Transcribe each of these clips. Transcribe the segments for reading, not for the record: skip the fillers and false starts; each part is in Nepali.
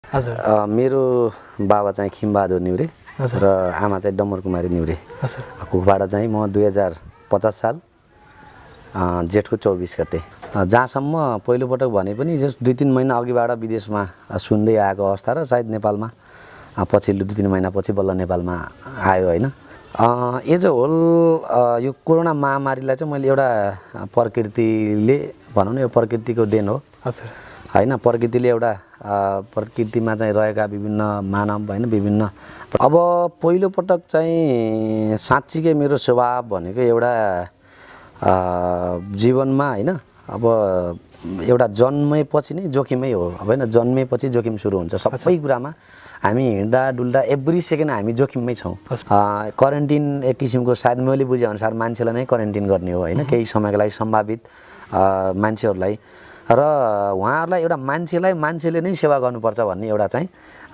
मेरो बाबा चाहिँ खिमबहादुर न्युरे र आमा चाहिँ डम्बर कुमारी न्युरे। कुखबाट चाहिँ म 2050 साल जेठको 24 गते जहाँसम्म पहिलोपटक भने पनि जस्ट 2-3 महिना अघिबाट विदेशमा सुन्दै आएको अवस्था र सायद नेपालमा पछिल्लो 2-3 महिनापछि बल्ल नेपालमा आयो होइन। एज अ होल यो कोरोना महामारीलाई चाहिँ मैले एउटा प्रकृतिले भनौँ न यो प्रकृतिको देन हो होइन। प्रकृतिले एउटा प्रकृतिमा चाहिँ रहेका विभिन्न मानव होइन विभिन्न अब पहिलोपटक चाहिँ साँच्चीकै मेरो स्वभाव भनेको एउटा जीवनमा होइन अब एउटा जन्मेपछि नै जोखिमै हो अब होइन। जन्मेपछि जोखिम सुरु हुन्छ सबै कुरामा हामी हिँड्दा डुल्दा एभ्री सेकेन्ड हामी जोखिममै छौँ। क्वारेन्टिन एक किसिमको सायद मैले बुझेअनुसार मान्छेलाई नै क्वारेन्टिन गर्ने हो होइन केही समयको लागि सम्भावित मान्छेहरूलाई र उहाँहरूलाई एउटा मान्छेले नै सेवा गर्नुपर्छ भन्ने एउटा चाहिँ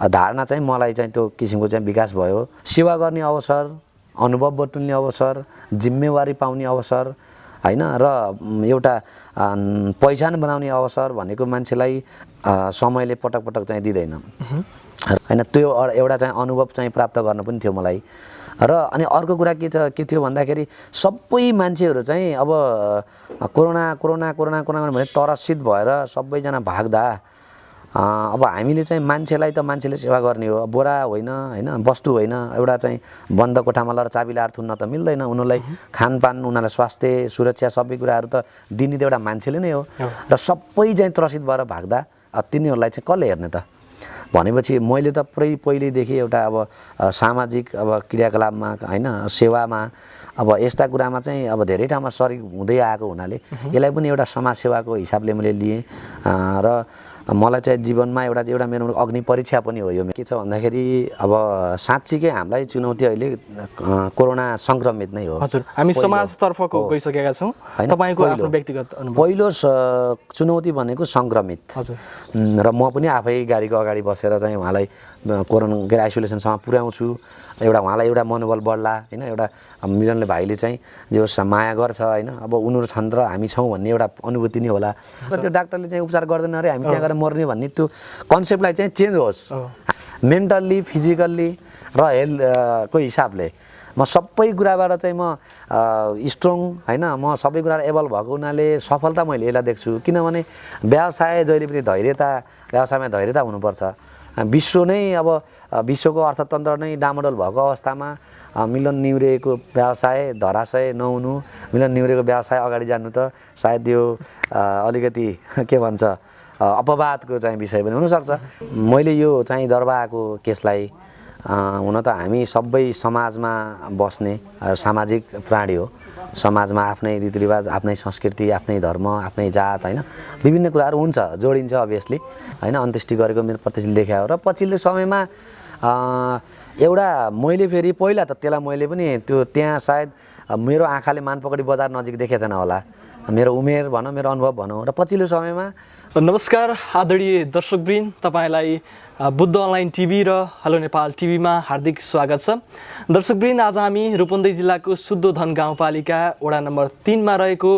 धारणा चाहिँ मलाई चाहिँ त्यो किसिमको चाहिँ विकास भयो। सेवा गर्ने अवसर अनुभव बटुल्ने अवसर जिम्मेवारी पाउने अवसर होइन र एउटा पहिचान बनाउने अवसर भनेको मान्छेलाई समयले पटक पटक चाहिँ दिँदैन होइन। त्यो एउटा चाहिँ अनुभव चाहिँ प्राप्त गर्न पनि थियो मलाई। र अनि अर्को कुरा के थियो भन्दाखेरि सबै मान्छेहरू चाहिँ अब कोरोना भने त्रसित भएर सबैजना भाग्दा अब हामीले चाहिँ मान्छेले सेवा गर्ने हो बोरा होइन होइन वस्तु होइन। एउटा चाहिँ बन्द कोठामा लगेर चाबी लाएर थुन्न त मिल्दैन। उनीहरूलाई खानपान उनीहरूलाई स्वास्थ्य सुरक्षा सबै कुराहरू त दिने त एउटा मान्छेले नै हो र सबै चाहिँ त्रसित भएर भाग्दा तिनीहरूलाई चाहिँ कसले हेर्ने त भनेपछि मैले त पहिल्यैदेखि एउटा अब सामाजिक अब क्रियाकलापमा होइन सेवामा अब यस्ता कुरामा चाहिँ अब धेरै ठाउँमा सरिक हुँदै आएको हुनाले यसलाई पनि एउटा समाजसेवाको हिसाबले मैले लिएँ र मलाई चाहिँ जीवनमा एउटा मेरो अग्नि परीक्षा पनि हो। यो के छ भन्दाखेरि अब साँच्चीकै हामीलाई चुनौती अहिले कोरोना सङ्क्रमित नै हो। हजुर हामी समाजतर्फको गइसकेका छौँ तपाईँको आफ्नो व्यक्तिगत अनुभव। पहिलो चुनौती भनेको सङ्क्रमित र म पनि आफै गाडीको अगाडि बसेर चाहिँ उहाँलाई कोरोना के आइसोलेसनसम्म पुर्याउँछु। एउटा उहाँलाई एउटा मनोबल बढ्ला होइन। एउटा मिलनले भाइले चाहिँ जो माया गर्छ होइन अब उनीहरू छन् र हामी छौँ भन्ने एउटा अनुभूति नै होला। र त्यो डाक्टरले चाहिँ उपचार गर्दैन अरे हामी त्यहाँ गएर मर्ने भन्ने त्यो कन्सेप्टलाई चाहिँ चेन्ज होस् मेन्टल्ली फिजिकल्ली र हेल्थको हिसाबले म सबै कुराबाट चाहिँ म स्ट्रङ होइन। म सबै कुरा एबल भएको हुनाले सफलता मैले यसलाई देख्छु। किनभने व्यवसाय जहिले पनि व्यवसायमा धैर्यता हुनुपर्छ। विश्व नै अब विश्वको अर्थतन्त्र नै डामाडोल भएको अवस्थामा मिलन न्युरेको व्यवसाय धराशय नहुनु मिलन न्युरेको व्यवसाय अगाडि जानु त सायद यो अलिकति के भन्छ अपवादको चाहिँ विषय पनि हुनसक्छ। मैले यो चाहिँ दरबारको केसलाई हुन त हामी सबै समाजमा बस्ने सामाजिक प्राणी हो। समाजमा आफ्नै रीतिरिवाज आफ्नै संस्कृति आफ्नै धर्म आफ्नै जात होइन विभिन्न कुराहरू हुन्छ जोडिन्छ अभियसली होइन। अन्त्येष्टि गरेको मेरो प्रत्यक्ष देखा हो र पछिल्लो समयमा एउटा मैले फेरि पहिला त त्यसलाई मैले पनि त्यो त्यहाँ सायद मेरो आँखाले मानपकडी बजार नजिक देखेको थिएन होला मेरो उमेर भनौँ मेरो अनुभव भनौँ र पछिल्लो समयमा। नमस्कार आदरणीय दर्शकवृन्द तपाईँलाई बुद्ध अनलाइन टिभी र हेलो नेपाल टिभीमा हार्दिक स्वागत छ। दर्शकवृन्द आज हामी रूपन्देही जिल्लाको शुद्धोधन गाउँपालिका वडा नम्बर 3 मा रहेको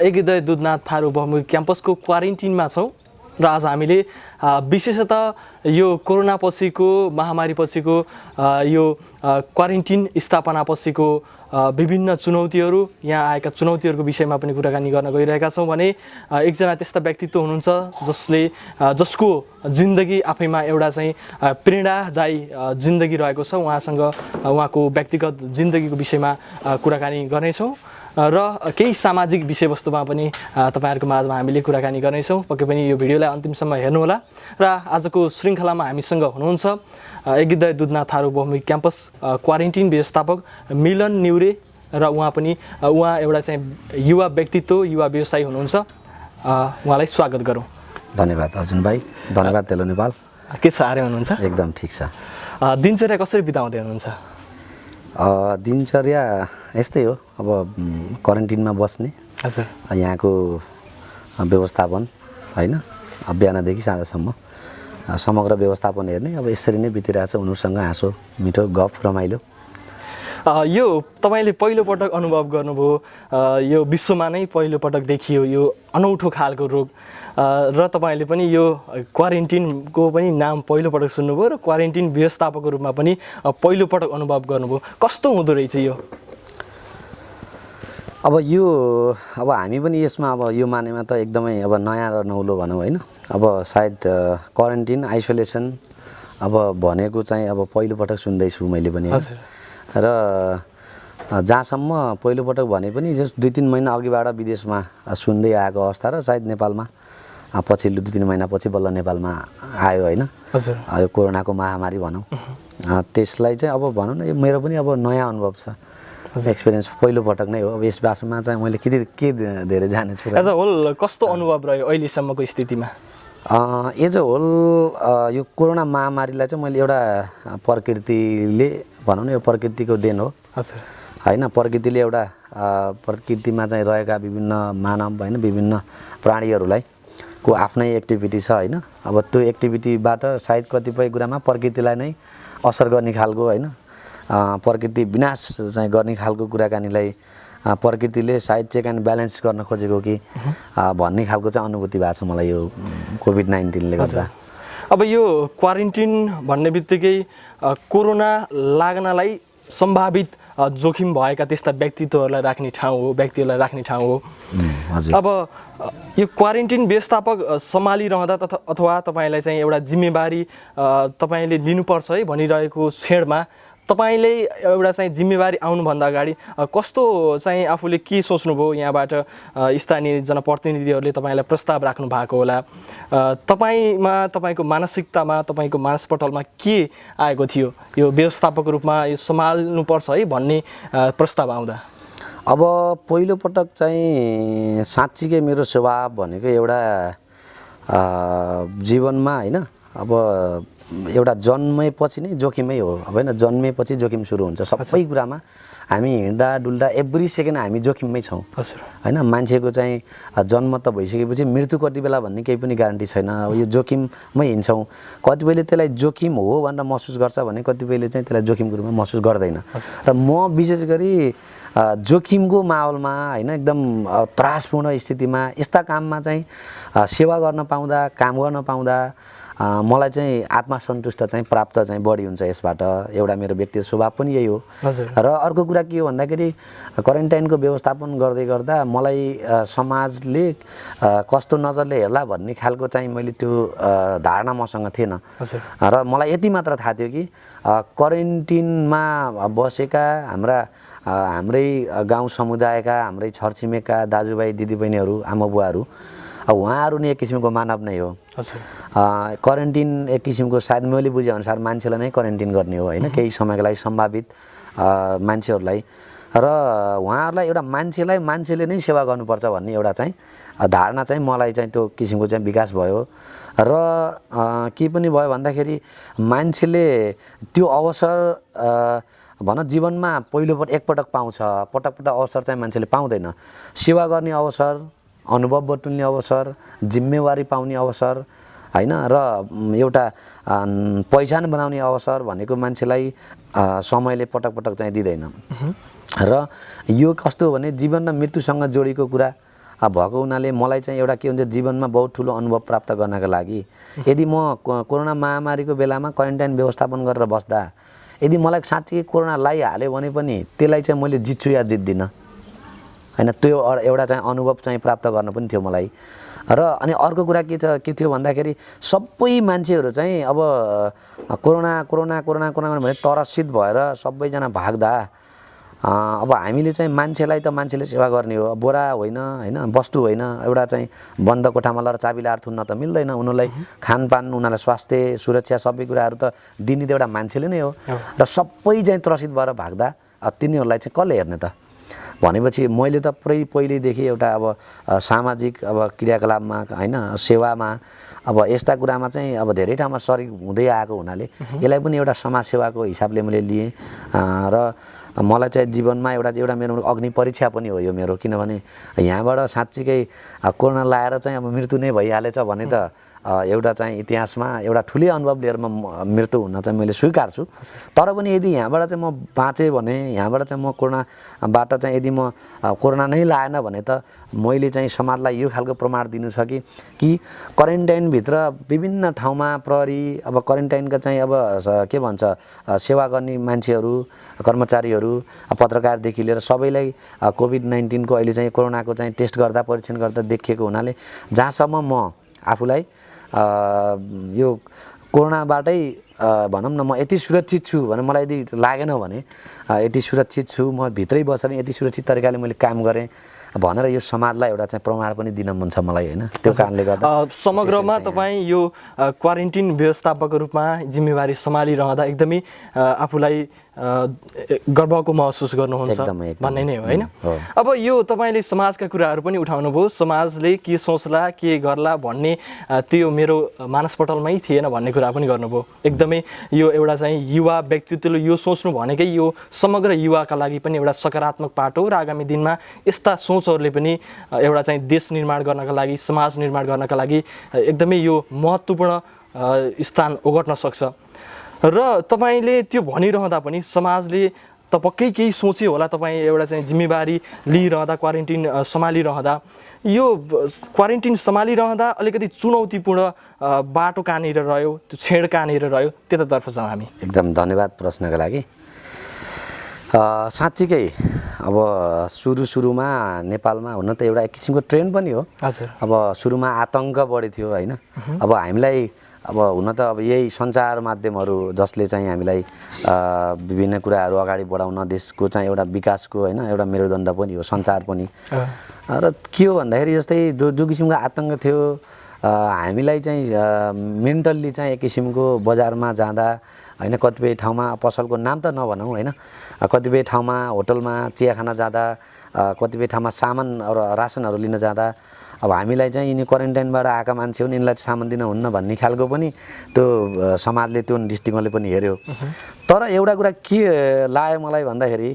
एकीदय दुधनाथ थारू बहुमुखी क्याम्पसको क्वारेन्टिनमा छौँ र आज हामीले विशेषतः यो कोरोना पछिको महामारी पछिको यो क्वारेन्टिन स्थापना पछिको विभिन्न चुनौतीहरू यहाँ आएका चुनौतीहरूको विषयमा पनि कुराकानी गर्न गइरहेका छौँ। भने एकजना त्यस्ता व्यक्तित्व हुनुहुन्छ जसको जिन्दगी आफैमा एउटा चाहिँ प्रेरणादायी जिन्दगी रहेको छ। उहाँसँग उहाँको व्यक्तिगत जिन्दगीको विषयमा कुराकानी गर्नेछौँ र केही सामाजिक विषयवस्तुमा पनि तपाईँहरूको माझमा हामीले कुराकानी गर्नेछौँ। पक्कै पनि यो भिडियोलाई अन्तिमसम्म हेर्नुहोला र आजको श्रृङ्खलामा हामीसँग हुनुहुन्छ एकीदय दुधनाथ थारू बहुमुखी क्याम्पस क्वारेन्टिन व्यवस्थापक मिलन न्युरे र उहाँ एउटा चाहिँ युवा व्यक्तित्व युवा व्यवसायी हुनुहुन्छ। उहाँलाई स्वागत गरौँ। धन्यवाद अर्जुन भाइ धन्यवाद हेलो नेपाल। के छ आर्य हुनुहुन्छ? एकदम ठिक छ। दिनचर्या कसरी बिताउँदै हुनुहुन्छ? दिनचर्या यस्तै हो अब क्वारेन्टिनमा बस्ने हजुर यहाँको व्यवस्थापन होइन बिहानदेखि साँझसम्म समग्र व्यवस्थापन हेर्ने अब यसरी नै बितिरहेछ उनीहरूसँग हाँसो मिठो गफ रमाइलो। यो तपाईँले पहिलोपटक अनुभव गर्नुभयो, यो विश्वमा नै पहिलोपटक देखियो यो अनौठो खालको रोग, र तपाईँले पनि यो क्वारेन्टिनको पनि नाम पहिलोपटक सुन्नुभयो र क्वारेन्टिन व्यवस्थापकको रूपमा पनि पहिलोपटक अनुभव गर्नुभयो। कस्तो हुँदो रहेछ यो? अब हामी पनि यसमा अब यो मानेमा त एकदमै अब नयाँ र नौलो भनौँ होइन। अब सायद क्वारेन्टिन आइसोलेसन अब भनेको चाहिँ अब पहिलोपटक सुन्दैछु मैले पनि। र जहाँसम्म पहिलोपटक भने पनि जस्ट 2-3 महिना अघिबाट विदेशमा सुन्दै आएको अवस्था र सायद नेपालमा पछिल्लो 2-3 महिनापछि बल्ल नेपालमा आयो होइन। यो कोरोनाको महामारी भनौँ, त्यसलाई चाहिँ अब भनौँ न, यो मेरो पनि अब नयाँ अनुभव छ, एक्सपिरियन्स पहिलोपटक नै हो। अब यस बारेमा चाहिँ मैले के धेरै जानेछु। एज अ होल कस्तो अनुभव रह्यो अहिलेसम्मको स्थितिमा? एज अ होल यो कोरोना महामारीलाई चाहिँ मैले एउटा प्रकृतिले भनौँ न, यो प्रकृतिको देन हो होइन। प्रकृतिले एउटा प्रकृतिमा चाहिँ रहेका विभिन्न मानव होइन, विभिन्न प्राणीहरूलाई को आफ्नै एक्टिभिटी छ होइन। अब त्यो एक्टिभिटीबाट सायद कतिपय कुरामा प्रकृतिलाई नै असर गर्ने खालको होइन, प्रकृति विनाश चाहिँ गर्ने खालको कुराकानीलाई प्रकृतिले सायद चेक एन्ड ब्यालेन्स गर्न खोजेको कि भन्ने खालको चाहिँ अनुभूति भएको छ मलाई यो कोभिड-19ले गर्दा। अब यो क्वारेन्टिन भन्ने बित्तिकै कोरोना लाग्नलाई सम्भावित जोखिम भएका त्यस्ता व्यक्तित्वहरूलाई राख्ने ठाउँ हो। अब यो क्वारेन्टिन व्यवस्थापक सम्हालिरहँदा अथवा तपाईँलाई चाहिँ एउटा जिम्मेवारी तपाईँले लिनुपर्छ है भनिरहेको क्षणमा तपाईँले एउटा चाहिँ जिम्मेवारी आउनुभन्दा अगाडि कस्तो चाहिँ आफूले के सोच्नुभयो? यहाँबाट स्थानीय जनप्रतिनिधिहरूले तपाईँलाई प्रस्ताव राख्नु भएको होला, तपाईँको मानसिकतामा, तपाईँको मानसपटलमा के आएको थियो यो व्यवस्थापकको रूपमा यो सम्हाल्नुपर्छ है भन्ने प्रस्ताव आउँदा? अब पहिलोपटक चाहिँ साँच्चीकै मेरो स्वभाव भनेको एउटा जीवनमा होइन, अब एउटा जन्मेपछि नै जोखिमै हो अब होइन। जन्मेपछि जोखिम सुरु हुन्छ सबै कुरामा। हामी हिँड्दा डुल्दा एभ्री सेकेन्ड हामी जोखिममै छौँ होइन। मान्छेको चाहिँ जन्म त भइसकेपछि मृत्यु कति बेला भन्ने केही पनि ग्यारेन्टी छैन। अब यो जोखिममै हिँड्छौँ। कतिपयले त्यसलाई जोखिम हो भनेर महसुस गर्छ भने कतिपयले चाहिँ त्यसलाई जोखिमको रूपमा महसुस गर्दैन। र म विशेष गरी जोखिमको माहौलमा होइन, एकदम त्रासपूर्ण स्थितिमा यस्ता काममा चाहिँ सेवा गर्न पाउँदा, काम गर्न पाउँदा मलाई चाहिँ आत्मसन्तुष्ट चाहिँ प्राप्त चाहिँ बढी हुन्छ यसबाट। एउटा मेरो व्यक्तिगत स्वभाव पनि यही हो। र अर्को कुरा के हो भन्दाखेरि क्वारेन्टाइनको व्यवस्थापन गर्दै गर्दा मलाई समाजले कस्तो नजरले हेर्ला भन्ने खालको चाहिँ मैले त्यो धारणा मसँग थिएन। र मलाई यति मात्र थाहा थियो कि क्वारेन्टिनमा बसेका हाम्रै गाउँ समुदायका, हाम्रै छरछिमेकका दाजुभाइ दिदीबहिनीहरू, आमा बुवाहरू, उहाँहरू नै एक किसिमको मानव नै हो। क्वारेन्टिन एक किसिमको सायद मैले बुझेअनुसार मान्छेलाई नै क्वारेन्टिन गर्ने हो होइन, केही समयको लागि सम्भावित मान्छेहरूलाई। र उहाँहरूलाई एउटा मान्छेले नै सेवा गर्नुपर्छ भन्ने एउटा चाहिँ धारणा चाहिँ मलाई चाहिँ त्यो किसिमको चाहिँ विकास भयो। र के पनि भयो भन्दाखेरि मान्छेले त्यो अवसर भन जीवनमा एकपटक पाउँछ, पटक अवसर चाहिँ मान्छेले पाउँदैन। सेवा गर्ने अवसर, अनुभव बटुल्ने अवसर, जिम्मेवारी पाउने अवसर होइन, र एउटा पहिचान बनाउने अवसर भनेको मान्छेलाई समयले पटक चाहिँ दिँदैन। र यो कस्तो हो भने जीवन र मृत्युसँग जोडिएको कुरा भएको हुनाले मलाई चाहिँ एउटा के हुन्छ, जीवनमा बहुत ठुलो अनुभव प्राप्त गर्नका लागि यदि म कोरोना महामारीको बेलामा क्वारेन्टाइन व्यवस्थापन गरेर बस्दा यदि मलाई साँच्चै कोरोना लगाइहाल्यो भने पनि त्यसलाई चाहिँ मैले जित्छु या जित्दिनँ होइन, त्यो एउटा चाहिँ अनुभव चाहिँ प्राप्त गर्न पनि थियो मलाई। र अनि अर्को कुरा के थियो भन्दाखेरि सबै मान्छेहरू चाहिँ अब कोरोना भने त्रसित भएर सबैजना भाग्दा अब हामीले चाहिँ मान्छेले सेवा गर्ने हो, बोरा होइन होइन, वस्तु होइन। एउटा चाहिँ बन्द कोठामा लगेर चाबी लाएर थुन्न त मिल्दैन। उनीहरूलाई खानपान, उनीहरूलाई स्वास्थ्य सुरक्षा सबै कुराहरू त दिने त एउटा मान्छेले नै हो। र सबै चाहिँ त्रसित भएर भाग्दा तिनीहरूलाई चाहिँ कसले हेर्ने त भनेपछि मैले त पहिल्यैदेखि एउटा अब सामाजिक अब क्रियाकलापमा होइन, सेवामा अब यस्ता कुरामा चाहिँ अब धेरै ठाउँमा सरिक हुँदै आएको हुनाले यसलाई पनि एउटा समाजसेवाको हिसाबले मैले लिएँ। र मलाई चाहिँ जीवनमा एउटा मेरो अग्नि परीक्षा पनि हो यो मेरो, किनभने यहाँबाट साँच्चीकै कोरोना लाएर चाहिँ अब मृत्यु नै भइहालेछ भने त एउटा चाहिँ इतिहासमा एउटा ठुलै अनुभव लिएर म मृत्यु हुन चाहिँ मैले स्वीकार छु। तर पनि यदि यहाँबाट चाहिँ म बाँचेँ भने, यहाँबाट चाहिँ म कोरोनाबाट चाहिँ यदि म कोरोना नै लागेन भने त मैले चाहिँ समाजलाई यो खालको प्रमाण दिनु छ कि क्वारेन्टाइनभित्र विभिन्न ठाउँमा प्रहरी, अब क्वारेन्टाइनका चाहिँ अब के भन्छ सेवा गर्ने मान्छेहरू, कर्मचारीहरू, पत्रकारदेखि लिएर सबैलाई कोभिड-19 को अहिले चाहिँ कोरोनाको चाहिँ टेस्ट गर्दा, परीक्षण गर्दा देखिएको हुनाले जहाँसम्म म आफूलाई यो कोरोनाबाटै भनौँ न म यति सुरक्षित छु भने मलाई यदि लागेन भने यति सुरक्षित छु, म भित्रै बसेर यति सुरक्षित तरिकाले मैले काम गरेँ भनेर यो समाजलाई एउटा चाहिँ प्रमाण पनि दिन मन छ मलाई होइन। त्यो कारणले गर्दा समग्रमा तपाईँ यो क्वारेन्टिन व्यवस्थापकको रूपमा जिम्मेवारी सम्हालिरहँदा एकदमै आफूलाई गर्वको महसुस गर्नुहुन्छ भन्ने नै हो होइन। अब यो तपाईँले समाजका कुराहरू पनि उठाउनुभयो, समाजले के सोच्ला के गर्ला भन्ने त्यो मेरो मानसपटलमै थिएन भन्ने कुरा पनि गर्नुभयो। एकदमै यो एउटा चाहिँ युवा व्यक्तित्वले यो सोच्नु भनेकै यो समग्र युवाका लागि पनि एउटा सकारात्मक पाटो र आगामी दिनमा यस्ता सोचहरूले पनि एउटा चाहिँ देश निर्माण गर्नका लागि, समाज निर्माण गर्नका लागि एकदमै यो महत्त्वपूर्ण स्थान ओगट्न सक्छ। र तपाईँले त्यो भनिरहँदा पनि समाजले त पक्कै केही सोच्यो होला, तपाईँ एउटा चाहिँ जिम्मेवारी लिइरहँदा, क्वारेन्टिन सम्हालिरहँदा, यो क्वारेन्टिन सम्हालिरहँदा अलिकति चुनौतीपूर्ण बाटो कहाँनिर रह्यो, त्यो छेड कहाँनिर रह्यो, त्यतातर्फ जाउँ हामी। एकदम धन्यवाद प्रश्नका लागि। साँच्चीकै अब सुरुमा नेपालमा हुन त एउटा एक किसिमको ट्रेन्ड पनि हो। हजुर। अब सुरुमा आतङ्क बढी थियो होइन। अब हामीलाई अब हुन त अब यही सञ्चार माध्यमहरू जसले चाहिँ हामीलाई विभिन्न कुराहरू अगाडि बढाउन, देशको चाहिँ एउटा विकासको होइन एउटा मेरुदण्ड पनि हो सञ्चार पनि। र के हो भन्दाखेरि जस्तै जो किसिमको आतङ्क थियो हामीलाई चाहिँ मेन्टल्ली चाहिँ एक किसिमको बजारमा जाँदा होइन, कतिपय ठाउँमा पसलको नाम त नभनौँ होइन, कतिपय ठाउँमा होटलमा चिया खान जाँदा, कतिपय ठाउँमा सामान रासनहरू लिन जाँदा अब हामीलाई चाहिँ यिनी क्वारेन्टाइनबाट आएका मान्छे हुन्, यिनलाई सामान दिन हुन्न भन्ने खालको पनि त्यो समाजले त्यो दृष्टिकोणले पनि हेऱ्यो। तर एउटा कुरा के लाग्यो मलाई भन्दाखेरि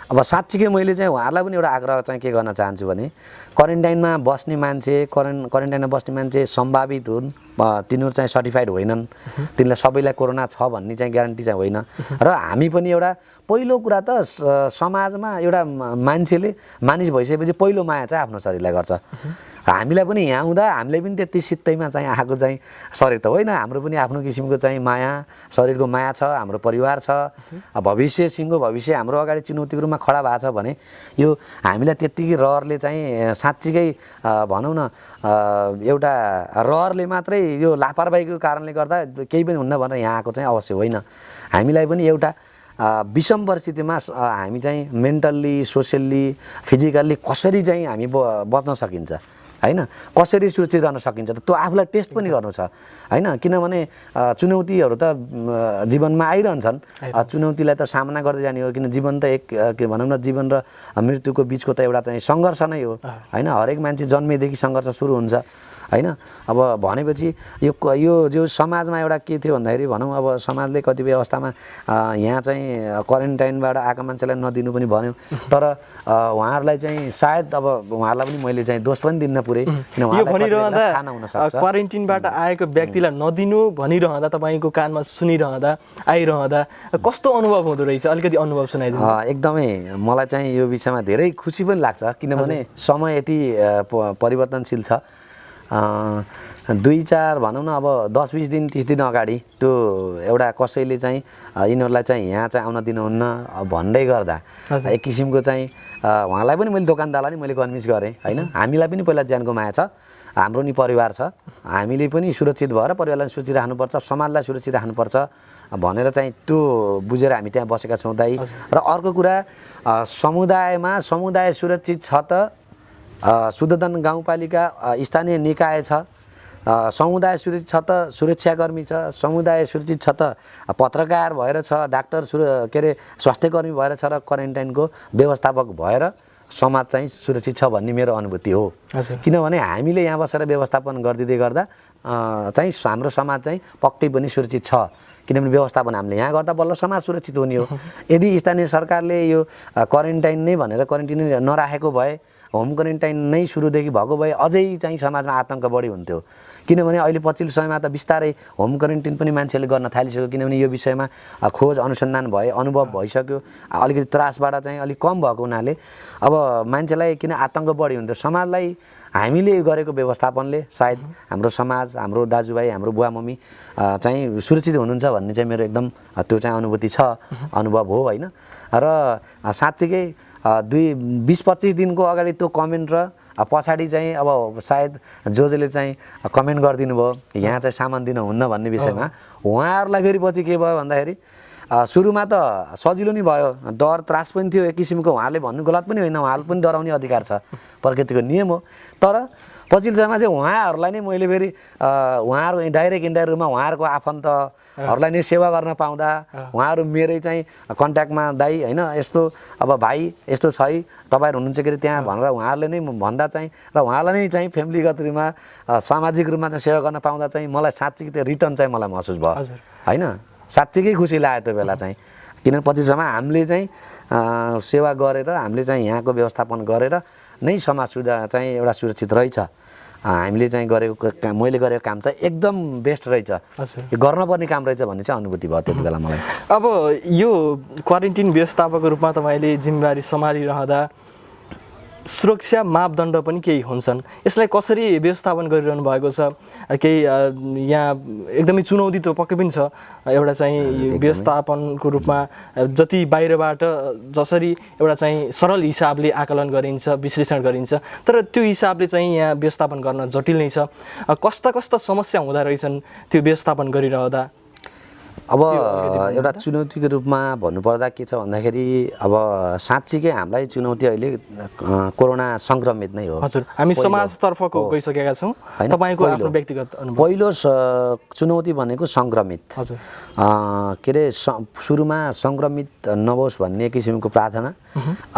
अब साँच्चीकै मैले चाहिँ उहाँहरूलाई पनि एउटा आग्रह चाहिँ के गर्न चाहन्छु भने क्वारेन्टाइनमा बस्ने मान्छे, क्वारेन्टाइनमा बस्ने मान्छे सम्भावित हुन्, तिनीहरू चाहिँ सर्टिफाइड होइनन्, तिनीलाई सबैलाई कोरोना छ भन्ने चाहिँ ग्यारेन्टी चाहिँ होइन। र हामी पनि एउटा पहिलो कुरा त समाजमा एउटा मानिस भइसकेपछि पहिलो माया चाहिँ आफ्नो शरीरलाई गर्छ। हामीलाई पनि यहाँ हुँदा हामीलाई पनि त्यति सित्तैमा चाहिँ आएको चाहिँ शरीर त होइन, हाम्रो पनि आफ्नो किसिमको चाहिँ माया, शरीरको माया छ, हाम्रो परिवार छ, भविष्य सिङ्गो भविष्य हाम्रो अगाडि चुनौतीको रूपमा खडा भएको छ भने यो हामीलाई त्यत्तिकै रहरले चाहिँ साँच्चीकै भनौँ न एउटा रहरले मात्रै यो लापरवाहीको कारणले गर्दा केही पनि हुन्न भनेर यहाँ आएको चाहिँ अवश्य होइन। हामीलाई पनि एउटा विषम परिस्थितिमा हामी चाहिँ मेन्टल्ली, सोसियल्ली, फिजिकल्ली कसरी चाहिँ हामी बच्न सकिन्छ होइन, कसरी सुरक्षित रहन सकिन्छ त त्यो आफूलाई टेस्ट पनि गर्नु छ होइन। किनभने चुनौतीहरू त जीवनमा आइरहन्छन्, चुनौतीलाई त सामना गर्दै जाने हो। किन जीवन त एक के भनौँ न जीवन र मृत्युको बिचको त एउटा चाहिँ सङ्घर्ष नै हो होइन। हरेक मान्छे जन्मेदेखि सङ्घर्ष सुरु हुन्छ होइन। अब भनेपछि यो जो समाजमा एउटा के थियो भन्दाखेरि भनौँ अब समाजले कतिपय अवस्थामा यहाँ चाहिँ क्वारेन्टाइनबाट आएका मान्छेलाई नदिनु पनि भन्यो। तर उहाँहरूलाई चाहिँ सायद अब उहाँहरूलाई पनि मैले चाहिँ दोष पनि दिन पुरै यो भनिरहँदा क्वारेन्टिनबाट आएको व्यक्तिलाई नदिनु भनिरहँदा तपाईँको कानमा सुनिरहँदा आइरहँदा कस्तो अनुभव हुँदो रहेछ, अलिकति अनुभव सुनाइदिनु। एकदमै मलाई चाहिँ यो विषयमा धेरै खुसी पनि लाग्छ किनभने समय यति परिवर्तनशील छ। 2-4 भनौँ न अब 10-20 दिन 30 दिन अगाडि त्यो एउटा कसैले चाहिँ यिनीहरूलाई चाहिँ यहाँ चाहिँ आउन दिनुहुन्न भन्दै गर्दा एक किसिमको चाहिँ उहाँलाई पनि मैले दोकानदारलाई पनि मैले कन्भिन्स गरेँ होइन। हामीलाई पनि पहिला ज्यानको माया छ, हाम्रो नि परिवार छ, हामीले पनि सुरक्षित भएर परिवारलाई सुरक्षित राख्नुपर्छ, समाजलाई सुरक्षित राख्नुपर्छ भनेर चाहिँ त्यो बुझेर हामी त्यहाँ बसेका छौँ दाइ। र अर्को कुरा समुदाय सुरक्षित छ त शुद्धोधन गाउँपालिका स्थानीय निकाय छ, समुदाय सुरक्षित छ त सुरक्षाकर्मी छ, समुदाय सुरक्षित छ त पत्रकार भएर छ, डाक्टर के अरे स्वास्थ्यकर्मी भएर छ र क्वारेन्टाइनको व्यवस्थापक भएर समाज चाहिँ सुरक्षित छ भन्ने मेरो अनुभूति हो। किनभने हामीले यहाँ बसेर व्यवस्थापन गरिदिँदै गर्दा चाहिँ हाम्रो समाज चाहिँ पक्कै पनि सुरक्षित छ। किनभने व्यवस्थापन हामीले यहाँ गर्दा बल्ल समाज सुरक्षित हुने हो। यदि स्थानीय सरकारले यो क्वारेन्टाइन नै भनेर क्वारेन्टिन नराखेको भए होम क्वारेन्टाइन नै सुरुदेखि भएको भए अझै चाहिँ समाजमा आतंक बढी हुन्थ्यो किनभने अहिले पछिल्लो समयमा त बिस्तारै होम क्वारेन्टाइन पनि मान्छेले गर्न थालिसक्यो किनभने यो विषयमा खोज अनुसन्धान भए अनुभव भइसक्यो अलिकति त्रासबाट चाहिँ अलिक कम भएको हुनाले अब मान्छेलाई किन आतंक बढी हुन्थ्यो समाजलाई हामीले गरेको व्यवस्थापनले सायद हाम्रो समाज हाम्रो दाजुभाइ हाम्रो बुवा मम्मी चाहिँ सुरक्षित हुनुहुन्छ भन्ने चाहिँ मेरो एकदम त्यो चाहिँ अनुभूति छ अनुभव हो होइन र साँच्चीकै 20-25 दिनको अगाडि त्यो कमेन्ट र पछाडि चाहिँ अब सायद जसले चाहिँ कमेन्ट गरिदिनु भयो यहाँ चाहिँ सामान दिन हुन्न भन्ने विषयमा उहाँहरूलाई फेरि पछि के भयो भन्दाखेरि सुरुमा त सजिलो नै भयो डर त्रास पनि थियो एक किसिमको उहाँले भन्नु गलत पनि होइन उहाँले पनि डराउने अधिकार छ प्रकृतिको नियम हो तर पछिल्लो समयमा चाहिँ उहाँहरूलाई नै मैले फेरि उहाँहरू डाइरेक्ट इन्डाइरेक्ट रूपमा उहाँहरूको आफन्तहरूलाई नै सेवा गर्न पाउँदा उहाँहरू मेरै चाहिँ कन्ट्याक्टमा दाइ होइन यस्तो अब भाइ यस्तो छ है तपाईँहरू हुनुहुन्छ के अरे त्यहाँ भनेर उहाँहरूले नै भन्दा चाहिँ र उहाँलाई नै चाहिँ फ्यामिलीगत रूपमा सामाजिक रूपमा चाहिँ सेवा गर्न पाउँदा चाहिँ मलाई साँच्चै त्यो रिटर्न चाहिँ मलाई महसुस भयो होइन साँच्चीकै खुसी लाग्यो त्यो बेला चाहिँ किनभने पछिसम्म हामीले चाहिँ सेवा गरेर हामीले चाहिँ यहाँको व्यवस्थापन गरेर नै समाज चाहिँ एउटा सुरक्षित रहेछ हामीले चाहिँ गरेको मैले गरेको काम चाहिँ एकदम बेस्ट रहेछ यो गर्नुपर्ने काम रहेछ भन्ने चाहिँ अनुभूति भयो त्यति बेला मलाई अब यो क्वारेन्टिन व्यवस्थापकको रूपमा तपाईँले जिम्मेवारी सम्हालिरहँदा सुरक्षा मापदण्ड पनि केही हुन्छन् यसलाई कसरी व्यवस्थापन गरिरहनु भएको छ केही यहाँ एकदमै चुनौती त पक्कै पनि छ एउटा चाहिँ व्यवस्थापनको रूपमा जति बाहिरबाट जसरी एउटा चाहिँ सरल हिसाबले आकलन गरिन्छ विश्लेषण गरिन्छ तर त्यो हिसाबले चाहिँ यहाँ व्यवस्थापन गर्न जटिल नै छ कस्ता कस्ता समस्या हुँदा रहेछन् त्यो व्यवस्थापन गरिरहँदा अब एउटा चुनौतीको रूपमा भन्नुपर्दा के छ भन्दाखेरि अब साँच्चीकै हामीलाई चुनौती अहिले कोरोना सङ्क्रमित नै हो हजुर हामी समाजतर्फको गइसकेका छौँ तपाईँको आफ्नो व्यक्तिगत अनुभव पहिलो चुनौती भनेको सङ्क्रमित हजुर के अरे सुरुमा सङ्क्रमित नहोस् भन्ने किसिमको प्रार्थना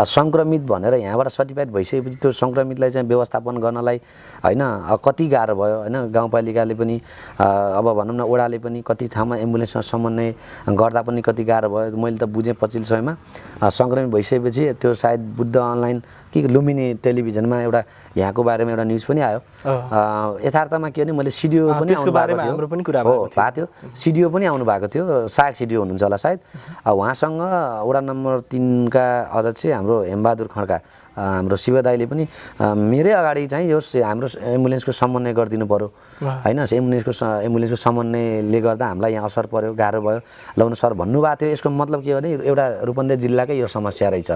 सङ्क्रमित भनेर यहाँबाट सर्टिफाइड भइसकेपछि त्यो सङ्क्रमितलाई चाहिँ व्यवस्थापन गर्नलाई होइन कति गाह्रो भयो होइन गाउँपालिकाले पनि अब भनौँ न ओडाले पनि कति ठाउँमा एम्बुलेन्समा समन्वय गर्दा पनि कति गाह्रो भयो मैले त बुझेँ पछिल्लो समयमा सङ्क्रमित भइसकेपछि त्यो सायद बुद्ध अनलाइन कि लुम्बिनी टेलिभिजनमा एउटा यहाँको बारेमा एउटा न्युज पनि आयो यथार्थमा के भने मैले सिडिओ पनि आउनु भएको थियो सिडिओ पनि आउनु भएको थियो सहायक सिडिओ हुनुहुन्छ होला सायद उहाँसँग वडा नम्बर 3 का अध्यक्ष हाम्रो हेमबहादुर खड्का हाम्रो शिव दाइले पनि मेरै अगाडि चाहिँ यो हाम्रो एम्बुलेन्सको समन्वय गरिदिनु पर्यो होइन एम्बुलेन्सको समन्वयले गर्दा हामीलाई यहाँ असर पर्यो गाह्रो भयो लाउनु सर भन्नुभएको थियो यसको मतलब के भने एउटा रूपन्देही जिल्लाकै यो समस्या रहेछ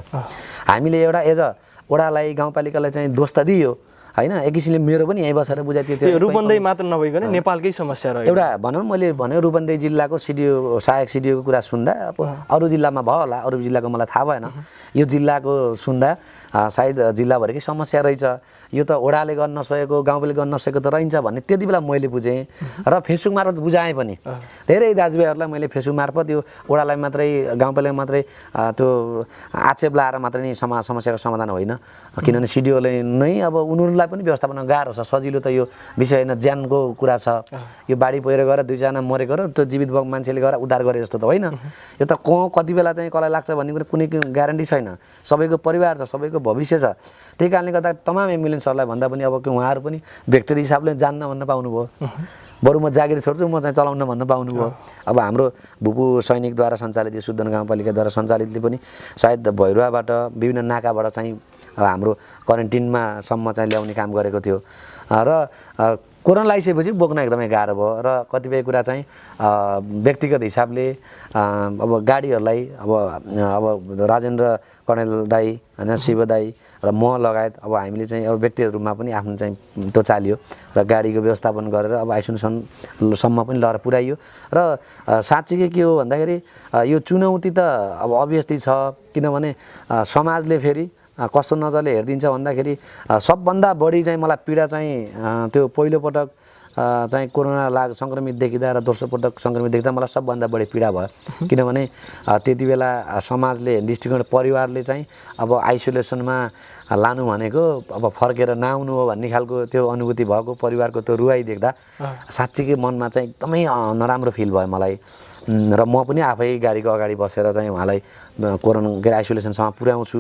हामीले एउटा एज अ वडालाई गाउँपालिकालाई चाहिँ दोष त दियो होइन एक किसिमले मेरो पनि यहीँ बसेर बुझाइदियो थियो रूपन्देही मात्र नभइकन नेपालकै समस्या रह्यो एउटा भनौँ मैले भने रूपन्देही जिल्लाको सिडिओ सहायक सिडिओको कुरा सुन्दा अब अरू जिल्लामा भयो होला अरू जिल्लाको मलाई थाहा भएन यो जिल्लाको सुन्दा सायद जिल्लाभरिकै समस्या रहेछ यो त ओडाले गर्न नसकेको गाउँपालिकाले गर्न नसकेको त रहन्छ भन्ने त्यति बेला मैले बुझेँ र फेसबुक मार्फत बुझाएँ पनि धेरै दाजुभाइहरूलाई मैले फेसबुक मार्फत यो ओडालाई मात्रै गाउँपालिका मात्रै त्यो आक्षेप लाएर मात्रै नै समस्याको समाधान होइन किनभने सिडिओले नै अब उनीहरूलाई पनि व्यवस्थापन गाह्रो छ सजिलो त यो विषय होइन ज्यानको कुरा छ यो बाढी पहिरो गएर 2 जना मरेको र त्यो जीवित मान्छेले गएर उद्धार गरे जस्तो त होइन यो त कति बेला चाहिँ कसलाई लाग्छ भन्ने कुरा कुनै ग्यारेन्टी छैन सबैको परिवार छ सबैको भविष्य छ त्यही कारणले गर्दा तमाम एम्बुलेन्सहरूलाई भन्दा पनि अब उहाँहरू पनि व्यक्तिगत हिसाबले जान्न भन्न पाउनुभयो बरु म जागिर छोड्छु म चाहिँ चलाउन भन्न पाउनुभयो अब हाम्रो भूपू सैनिकद्वारा सञ्चालित यो सुदन गाउँपालिकाद्वारा सञ्चालितले पनि सायद भैरुवाबाट विभिन्न नाकाबाट चाहिँ हाम्रो क्वारेन्टिनमा सम्म चाहिँ ल्याउने काम गरेको थियो र कोरोना लगाइसकेपछि बोक्न एकदमै गाह्रो भयो र कतिपय कुरा चाहिँ व्यक्तिगत हिसाबले अब गाडीहरूलाई अब राजेन्द्र कणेल दाई होइन शिव दाई र म लगायत अब हामीले चाहिँ अब व्यक्तिगत रूपमा पनि आफ्नो चाहिँ त्यो चालियो र गाडीको व्यवस्थापन गरेर अब आइसोलेसनसम्म पनि लगेर पुर्याइयो र साँच्चीकै के हो भन्दाखेरि यो चुनौती त अब अभियसली छ किनभने समाजले फेरि कस्तो नजरले हेरिदिन्छ भन्दाखेरि सबभन्दा बढी चाहिँ मलाई पीडा चाहिँ त्यो पहिलोपटक चाहिँ कोरोना सङ्क्रमित देखिँदा र दोस्रो पटक सङ्क्रमित देख्दा मलाई सबभन्दा बढी पीडा भयो किनभने त्यति बेला समाजले दृष्टिकोण परिवारले चाहिँ अब आइसोलेसनमा लानु भनेको अब फर्केर नआउनु हो भन्ने खालको त्यो अनुभूति भएको परिवारको त्यो रुवाई देख्दा साँच्चीकै मनमा चाहिँ एकदमै नराम्रो फिल भयो मलाई र म पनि आफै गाडीको अगाडि बसेर चाहिँ उहाँलाई कोरोना के अरे आइसोलेसनसम्म पुर्याउँछु।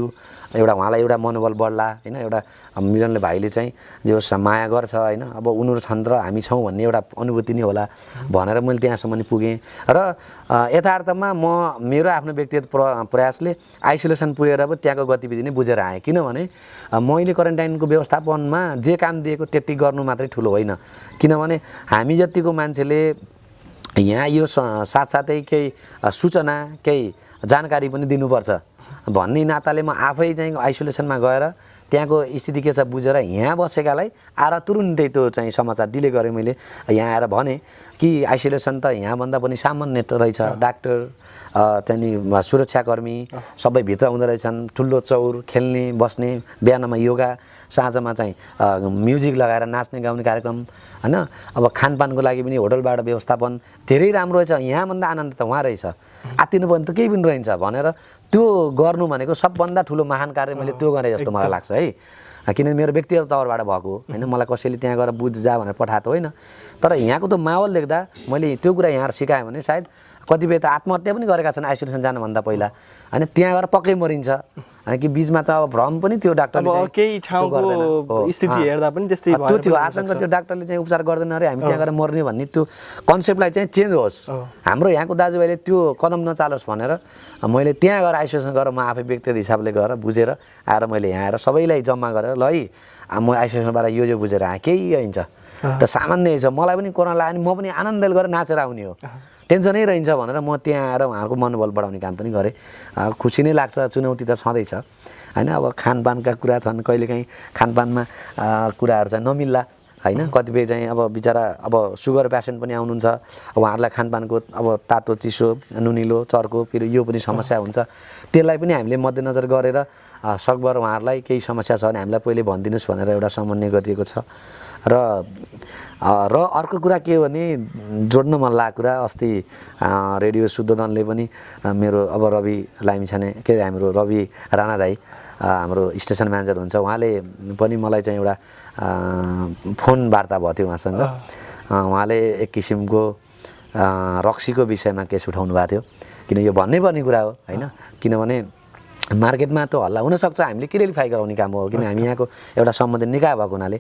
एउटा उहाँलाई एउटा मनोबल बढ्ला होइन, एउटा मिलनले भाइले चाहिँ जो माया गर्छ होइन, अब उनीहरू छन् र हामी छौँ भन्ने एउटा अनुभूति नै होला भनेर मैले त्यहाँसम्म नि पुगेँ। र यथार्थमा म मेरो आफ्नो व्यक्तिगत प्रयासले आइसोलेसन पुगेर पनि त्यहाँको गतिविधि नै बुझेर आएँ। किनभने मैले क्वारेन्टाइनको व्यवस्थापनमा जे काम दिएको त्यति गर्नु मात्रै ठुलो होइन, किनभने हामी जतिको मान्छेले यहाँ यो साथसाथै केही सूचना केही जानकारी पनि दिनुपर्छ भन्ने नाताले म आफै चाहिँ आइसोलेसनमा गएर त्यहाँको स्थिति के छ बुझेर यहाँ बसेकालाई आएर तुरुन्तै त्यो चाहिँ समाचार डिले गरेँ। मैले यहाँ आएर भने कि आइसोलेसन त यहाँभन्दा पनि सामान्य रहेछ, डाक्टर त्यहाँदेखि सुरक्षाकर्मी सबै भित्र हुँदो रहेछन्, ठुलो चौर खेल्ने बस्ने, बिहानमा योगा, साँझमा चाहिँ म्युजिक लगाएर नाच्ने गाउने कार्यक्रम होइन। अब खानपानको लागि पनि होटलबाट व्यवस्थापन धेरै राम्रो रहेछ, यहाँभन्दा आनन्द त उहाँ रहेछ, आत्तिनु पनि त केही पनि रहन्छ भनेर त्यो गर्नु भनेको सबभन्दा ठुलो महान कार्य मैले त्यो गरेँ जस्तो मलाई लाग्छ है। किनभने मेरो व्यक्तिगत तौरबाट भएको होइन, मलाई कसैले त्यहाँ गएर बुझ जा भनेर पठाएको होइन। तर यहाँको त माहौल देख्दा मैले त्यो कुरा यहाँ सिकाएँ भने सायद कतिपय त आत्महत्या पनि गरेका छन् आइसोलेसन जानुभन्दा पहिला होइन, त्यहाँ गएर पक्कै मरिन्छ कि बिचमा त अब भ्रम पनि थियो डाक्टरले चाहिँ केही ठाउँको स्थिति हेर्दा पनि त्यस्तै त्यो थियो आतंक, त्यो डाक्टरले चाहिँ उपचार गर्दैन अरे हामी त्यहाँ गएर मर्ने भन्ने त्यो कन्सेप्टलाई चाहिँ चेन्ज होस्, हाम्रो यहाँको दाजुभाइले त्यो कदम नचालोस् भनेर मैले त्यहाँ गएर आइसोलेसन गरेर म आफै व्यक्तिगत हिसाबले गएर बुझेर आएर मैले यहाँ आएर सबैलाई जम्मा गरेर ल है म आइसोलेसनबाट यो बुझेर आएँ, केही रहन्छ त सामान्य छ, मलाई पनि कोरोना लाग्यो भने म पनि आनन्दले गरेर नाचेर आउने हो, टेन्सनै रहन्छ भनेर म त्यहाँ आएर उहाँहरूको मनोबल बढाउने काम पनि गरेँ। खुसी नै लाग्छ, चुनौती त छँदैछ होइन। अब खानपानका कुरा छन्, कहिलेकाहीँ खानपानमा कुराहरू चाहिँ नमिल्ला होइन, कतिपय चाहिँ अब बिचरा अब सुगर पेसेन्ट पनि आउनुहुन्छ, उहाँहरूलाई खानपानको अब तातो चिसो नुनिलो चर्को फेरि यो पनि समस्या हुन्छ, त्यसलाई पनि हामीले मध्यनजर गरेर सकभर उहाँहरूलाई केही समस्या छ भने हामीलाई पहिले भनिदिनुहोस् भनेर एउटा समन्वय गरिएको छ। र अर्को कुरा के हो भने जोड्न मन लागेको कुरा, अस्ति रेडियो शुद्धोधनले पनि मेरो अब रवि लामिछाने के अरे हाम्रो रवि राणा दाई हाम्रो स्टेसन म्यानेजर हुन्छ, उहाँले पनि मलाई चाहिँ एउटा फोन वार्ता भएको थियो उहाँसँग। उहाँले एक किसिमको रक्सीको विषयमा केस उठाउनु भएको थियो, किन यो भन्नै पर्ने कुरा हो होइन, किनभने मार्केटमा त हल्ला हुनसक्छ, हामीले क्लियरिफाई गराउने काम हो, किन हामी यहाँको एउटा सम्बन्धित निकाय भएको हुनाले।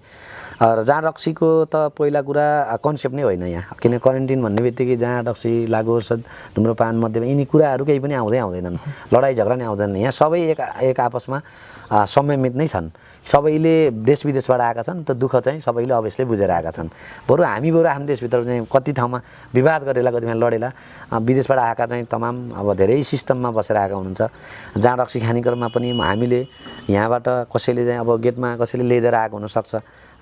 र जहाँ रक्सीको त पहिला कुरा कन्सेप्ट नै होइन यहाँ, किन क्वारेन्टिन भन्ने बित्तिकै जहाँ रक्सी लागु औषध धुम्रपान मध्यमा यिनी कुराहरू केही पनि आउँदैनन्, लडाइँ झगडा नै आउँदैन, यहाँ सबै एक आपसमा संयमित नै छन्, सबैले देश विदेशबाट आएका छन्, त दुःख चाहिँ सबैले अवश्य बुझेर आएका छन्। बरु आफ्नो देशभित्र चाहिँ कति ठाउँमा विवाद गरेला, कतिमा लडेला, विदेशबाट आएका चाहिँ तमाम अब धेरै सिस्टममा बसेर आएका हुनुहुन्छ, जहाँ रक्सी खाने क्रममा पनि हामीले यहाँबाट कसैले चाहिँ अब गेटमा कसैले लिएर आएको हुनसक्छ,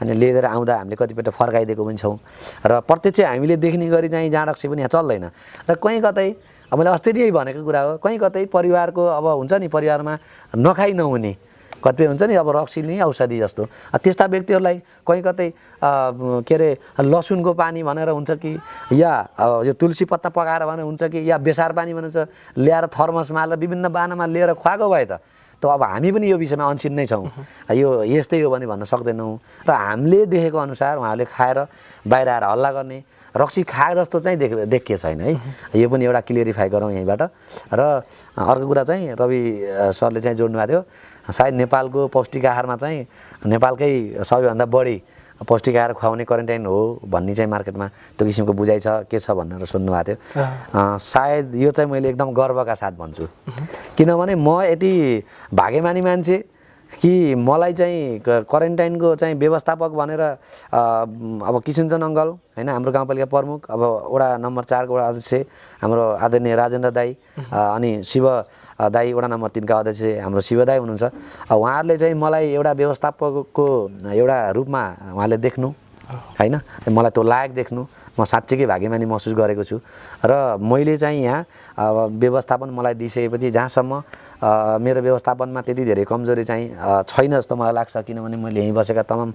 अनि लिएर आउँदा हामीले कतिपल्ट फर्काइदिएको पनि छौँ, र प्रत्यक्ष हामीले देख्ने गरी चाहिँ जहाँ रक्सी पनि यहाँ चल्दैन। र कहीँ कतै अब मैले अस्ति यही भनेको कुरा हो, कहीँ कतै परिवारको अब हुन्छ नि परिवारमा नखाइ नहुने कतिपय हुन्छ नि अब रक्सी नै औषधि जस्तो, त्यस्ता व्यक्तिहरूलाई कहीँ कतै के अरे लसुनको पानी भनेर हुन्छ कि या यो तुलसी पत्ता पकाएर भनेर हुन्छ कि या बेसार पानी भन्छ ल्याएर थर्मसमा हालेर विभिन्न बानामा लिएर खुवाएको भए त अब हामी पनि यो विषयमा अनसिन नै छौँ, यो यस्तै हो भने भन्न सक्दैनौँ। र हामीले देखेको अनुसार उहाँहरूले खाएर बाहिर आएर हल्ला गर्ने, रक्सी खाए जस्तो चाहिँ देखिएको छैन है, यो पनि एउटा क्लियरिफाई गरौँ यहीँबाट। र अर्को कुरा चाहिँ रवि सरले चाहिँ जोड्नु भएको थियो, सायद नेपालको पौष्टिक आहारमा चाहिँ नेपालकै सबैभन्दा बढी पौष्टिक आहार खुवाउने क्वारेन्टाइन हो भन्ने चाहिँ मार्केटमा त्यो किसिमको बुझाइ छ के छ भनेर सुन्नुभएको थियो। सायद यो चाहिँ मैले एकदम गर्वका साथ भन्छु, किनभने म यति भाग्यमानी मान्छे कि मलाई चाहिँ क्वारेन्टाइनको चाहिँ व्यवस्थापक भनेर अब किशुनचन अङ्कल होइन हाम्रो गाउँपालिका प्रमुख, अब वडा नम्बर 4 को वडा अध्यक्ष हाम्रो आदरणीय राजेन्द्र दाई, अनि शिव दाई वडा नम्बर 3 का अध्यक्ष हाम्रो शिव दाई हुनुहुन्छ, उहाँहरूले चाहिँ मलाई एउटा व्यवस्थापकको एउटा रूपमा उहाँले देख्नु होइन, मलाई त्यो लायक देख्नु, म साँच्चीकै भाग्यमानी महसुस गरेको छु। र मैले चाहिँ यहाँ व्यवस्थापन मलाई दिइसकेपछि जहाँसम्म मेरो व्यवस्थापनमा त्यति धेरै कमजोरी चाहिँ छैन जस्तो मलाई लाग्छ, किनभने मैले यहीँ बसेका तमाम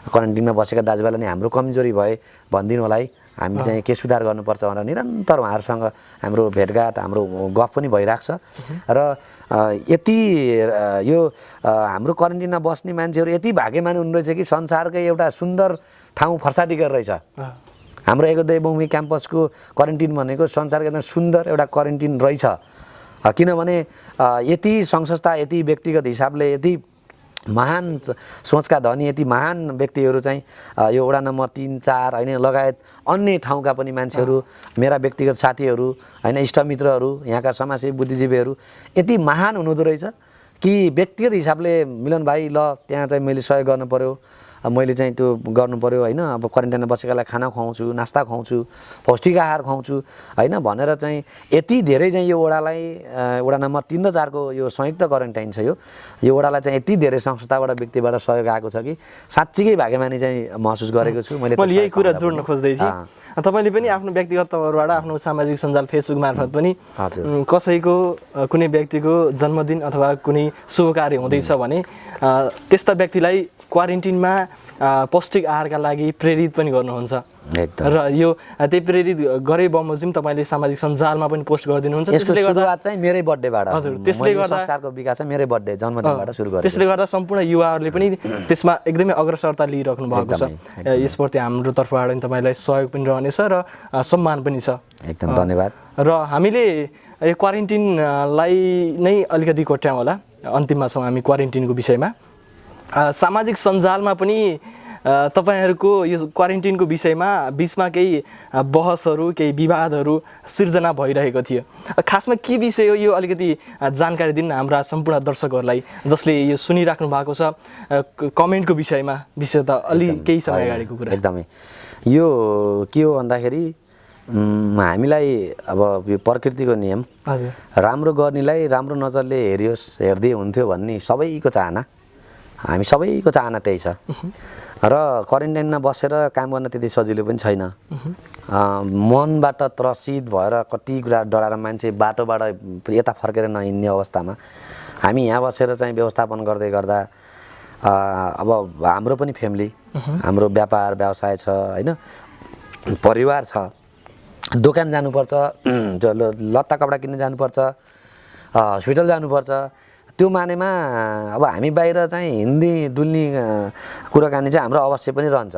क्वारेन्टिनमा बसेका दाजुभाइलाई नै हाम्रो कमजोरी भए भनिदिनु होला है, हामीले चाहिँ के सुधार गर्नुपर्छ भनेर निरन्तर उहाँहरूसँग हाम्रो भेटघाट हाम्रो गफ पनि भइरहेको छ। र यति यो हाम्रो क्वारेन्टिनमा बस्ने मान्छेहरू यति भाग्यमानी हुनु रहेछ कि संसारकै एउटा सुन्दर ठाउँ फर्साटिकर रहेछ हाम्रो एक देवभूमि क्याम्पसको क्वारेन्टिन भनेको संसारको एकदम सुन्दर एउटा क्वारेन्टिन रहेछ। किनभने यति सङ्घ संस्था, यति व्यक्तिगत हिसाबले यति महान सोचका धनी, यति महान व्यक्तिहरू चाहिँ यो वडा नम्बर 3, 4 होइन लगायत अन्य ठाउँका पनि मान्छेहरू, मेरा व्यक्तिगत साथीहरू होइन, इष्टमित्रहरू, यहाँका समाजसेवी बुद्धिजीवीहरू यति महान हुनुहुँदो रहेछ कि व्यक्तिगत हिसाबले मिलन भाइ ल त्यहाँ चाहिँ मैले सहयोग गर्नु पर्यो, मैले चाहिँ त्यो गर्नु पर्यो होइन। अब क्वारेन्टाइनमा बसेकालाई खाना खुवाउँछु, नास्ता खुवाउँछु, पौष्टिक आहार खुवाउँछु होइन भनेर चाहिँ यति धेरै चाहिँ यो वडालाई वडा नम्बर 3 र 4 को यो संयुक्त क्वारेन्टाइन छ, यो वडालाई चाहिँ यति धेरै संस्थाबाट व्यक्तिबाट सहयोग आएको छ कि साँच्चीकै भाग्यमानी चाहिँ महसुस गरेको छु मैले यही कुरा जोड्न खोज्दै थिएँ। तपाईँले पनि आफ्नो व्यक्तिगत तौरबाट आफ्नो सामाजिक सञ्जाल फेसबुक मार्फत पनि कसैको कुनै व्यक्तिको जन्मदिन अथवा कुनै शुभ कार्य हुँदैछ भने त्यस्ता व्यक्तिलाई क्वारेन्टिनमा पौष्टिक आहारका लागि प्रेरित पनि गर्नुहुन्छ र यो त्यही प्रेरित गरे बमोजिम तपाईँले सामाजिक सञ्जालमा पनि पोस्ट गरिदिनुहुन्छ। त्यसले गर्दा चाहिँ मेरै बर्थडेबाट हजुर, त्यसले गर्दा संस्कारको विकास चाहिँ मेरै बर्थडे जन्मदिनबाट सुरु गरेको। त्यसले गर्दा सम्पूर्ण युवाहरूले पनि त्यसमा एकदमै अग्रसरता लिइराख्नु भएको छ। यसप्रति हाम्रो तर्फबाट पनि तपाईँलाई सहयोग पनि रहनेछ र सम्मान पनि छ। एकदम धन्यवाद। र हामीले यो क्वारेन्टिनलाई नै अलिकति कोट्याउँ होला, अन्तिममा छौँ हामी क्वारेन्टिनको विषयमा। सामाजिक सञ्जालमा पनि तपाईहरुको यो क्वारेन्टिनको विषयमा बीचमा केही बहसहरू, केही विवादहरू सिर्जना भइरहेको थियो। खासमा के विषय हो यो अलिकति जानकारी दिन हाम्रा सम्पूर्ण दर्शकहरूलाई जसले यो सुनिराख्नु भएको छ कमेन्टको विषयमा विशेषतः अलि केही समय अगाडिको कुरा। एकदमै यो के हो भन्दाखेरि हामीलाई अब यो प्रकृतिको नियम राम्रो गर्नेलाई राम्रो नजरले हेर्दै हुन्थ्यो भन्ने सबैको चाहना, हामी सबैको चाहना त्यही छ। र क्वारेन्टाइनमा बसेर काम गर्न त्यति सजिलो पनि छैन। मनबाट त्रसित भएर कति कुरा डराएर मान्छे बाटोबाट यता फर्केर नहिँड्ने अवस्थामा हामी यहाँ बसेर चाहिँ व्यवस्थापन गर्दै गर्दा अब हाम्रो पनि फ्यामिली, हाम्रो व्यापार व्यवसाय छ होइन, परिवार छ, दोकान जानुपर्छ, लत्ता कपडा किन्न जानुपर्छ, हस्पिटल जानुपर्छ। त्यो मानेमा अब हामी बाहिर चाहिँ हिँड्ने डुल्ने कुराकानी चाहिँ हाम्रो अवश्य पनि रहन्छ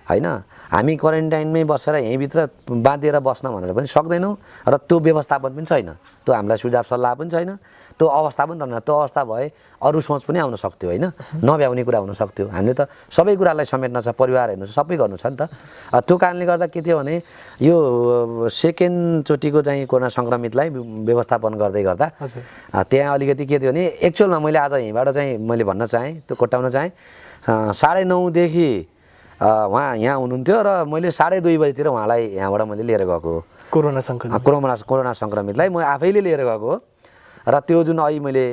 होइन। हामी क्वारेन्टाइनमै बसेर यहीँभित्र बाँधिएर बस्न भनेर पनि सक्दैनौँ र त्यो व्यवस्थापन पनि छैन, त्यो हामीलाई सुझाव सल्लाह पनि छैन, त्यो अवस्था पनि रहन्न। त्यो अवस्था भए अरू सोच पनि आउन सक्थ्यो होइन, नभ्याउने कुरा हुन सक्थ्यो। हामीले त सबै कुरालाई समेट्न छ, परिवार हेर्नु छ, सबै गर्नु छ नि त। त्यो कारणले गर्दा के थियो भने यो सेकेन्डचोटिको चाहिँ कोरोना सङ्क्रमितलाई व्यवस्थापन गर्दै गर्दा त्यहाँ अलिकति के थियो भने एक्चुअलमा मैले आज यहीँबाट चाहिँ मैले भन्न चाहेँ, त्यो कोट्याउन चाहेँ 9:30 देखि उहाँ यहाँ हुनुहुन्थ्यो र मैले 2:30 बजीतिर उहाँलाई यहाँबाट मैले लिएर गएको हो। कोरोना सङ्क्रमितलाई म आफैले लिएर गएको हो। र त्यो जुन अहिले मैले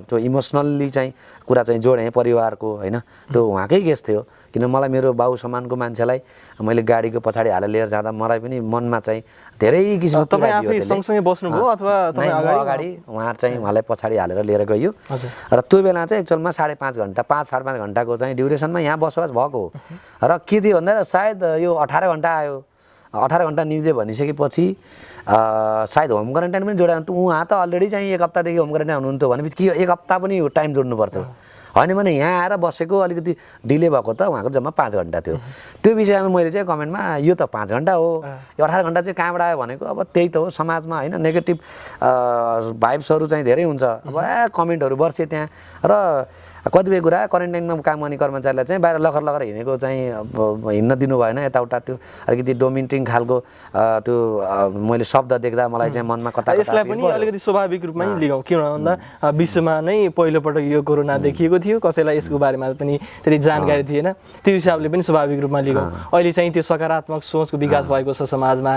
त्यो इमोसनल्ली चाहिँ कुरा चाहिँ जोडेँ परिवारको होइन, त्यो उहाँकै गेस्ट थियो। किन मलाई मेरो बाउ समानको मान्छेलाई मैले गाडीको पछाडि हालेर लिएर जाँदा मलाई पनि मनमा चाहिँ धेरै किसिमको तपाईँ आफै सँगसँगै बस्नुभयो अथवा तपाईँ अगाडि उहाँलाई पछाडि हालेर लिएर गयो। र त्यो बेला चाहिँ एक्चुअलमा 5.5 घन्टा 5-5.5 घन्टाको चाहिँ ड्युरेसनमा यहाँ बसोबास भएको हो। र के थियो भन्दा सायद यो 18 घन्टा आयो, 18 घन्टा निस्क्यो भनिसकेपछि सायद होम क्वारेन्टाइन पनि जोड्यो। उहाँ त अलरेडी चाहिँ 1 हप्तादेखि होम क्वारेन्टाइन हुनुहुन्थ्यो भनेपछि कि 1 हप्ता पनि टाइम जोड्नु पर्थ्यो होइन भने यहाँ आएर बसेको अलिकति डिले भएको त उहाँको जम्मा 5 घन्टा थियो। त्यो विषयमा मैले चाहिँ कमेन्टमा यो त 5 घन्टा हो, यो 18 घन्टा चाहिँ कहाँबाट आयो भनेको अब त्यही त हो समाजमा होइन, नेगेटिभ भाइब्सहरू चाहिँ धेरै हुन्छ। अब कमेन्टहरू बर्से त्यहाँ र कतिपय कुरा क्वारेन्टाइनमा काम गर्ने कर्मचारीलाई चाहिँ बाहिर लखर हिँडेको चाहिँ हिँड्न दिनु भएन, यताउता त्यो अलिकति डोमिनेटिङ खालको त्यो मैले शब्द देख्दा मलाई चाहिँ मनमा कता यसलाई पनि अलिकति स्वाभाविक रूपमै लिगौँ। किन भन्दा विश्वमा नै पहिलोपटक यो कोरोना देखिएको थियो, कसैलाई यसको बारेमा पनि त्यति जानकारी थिएन, त्यो हिसाबले पनि स्वाभाविक रूपमा लिगौँ। अहिले चाहिँ त्यो सकारात्मक सोचको विकास भएको छ समाजमा,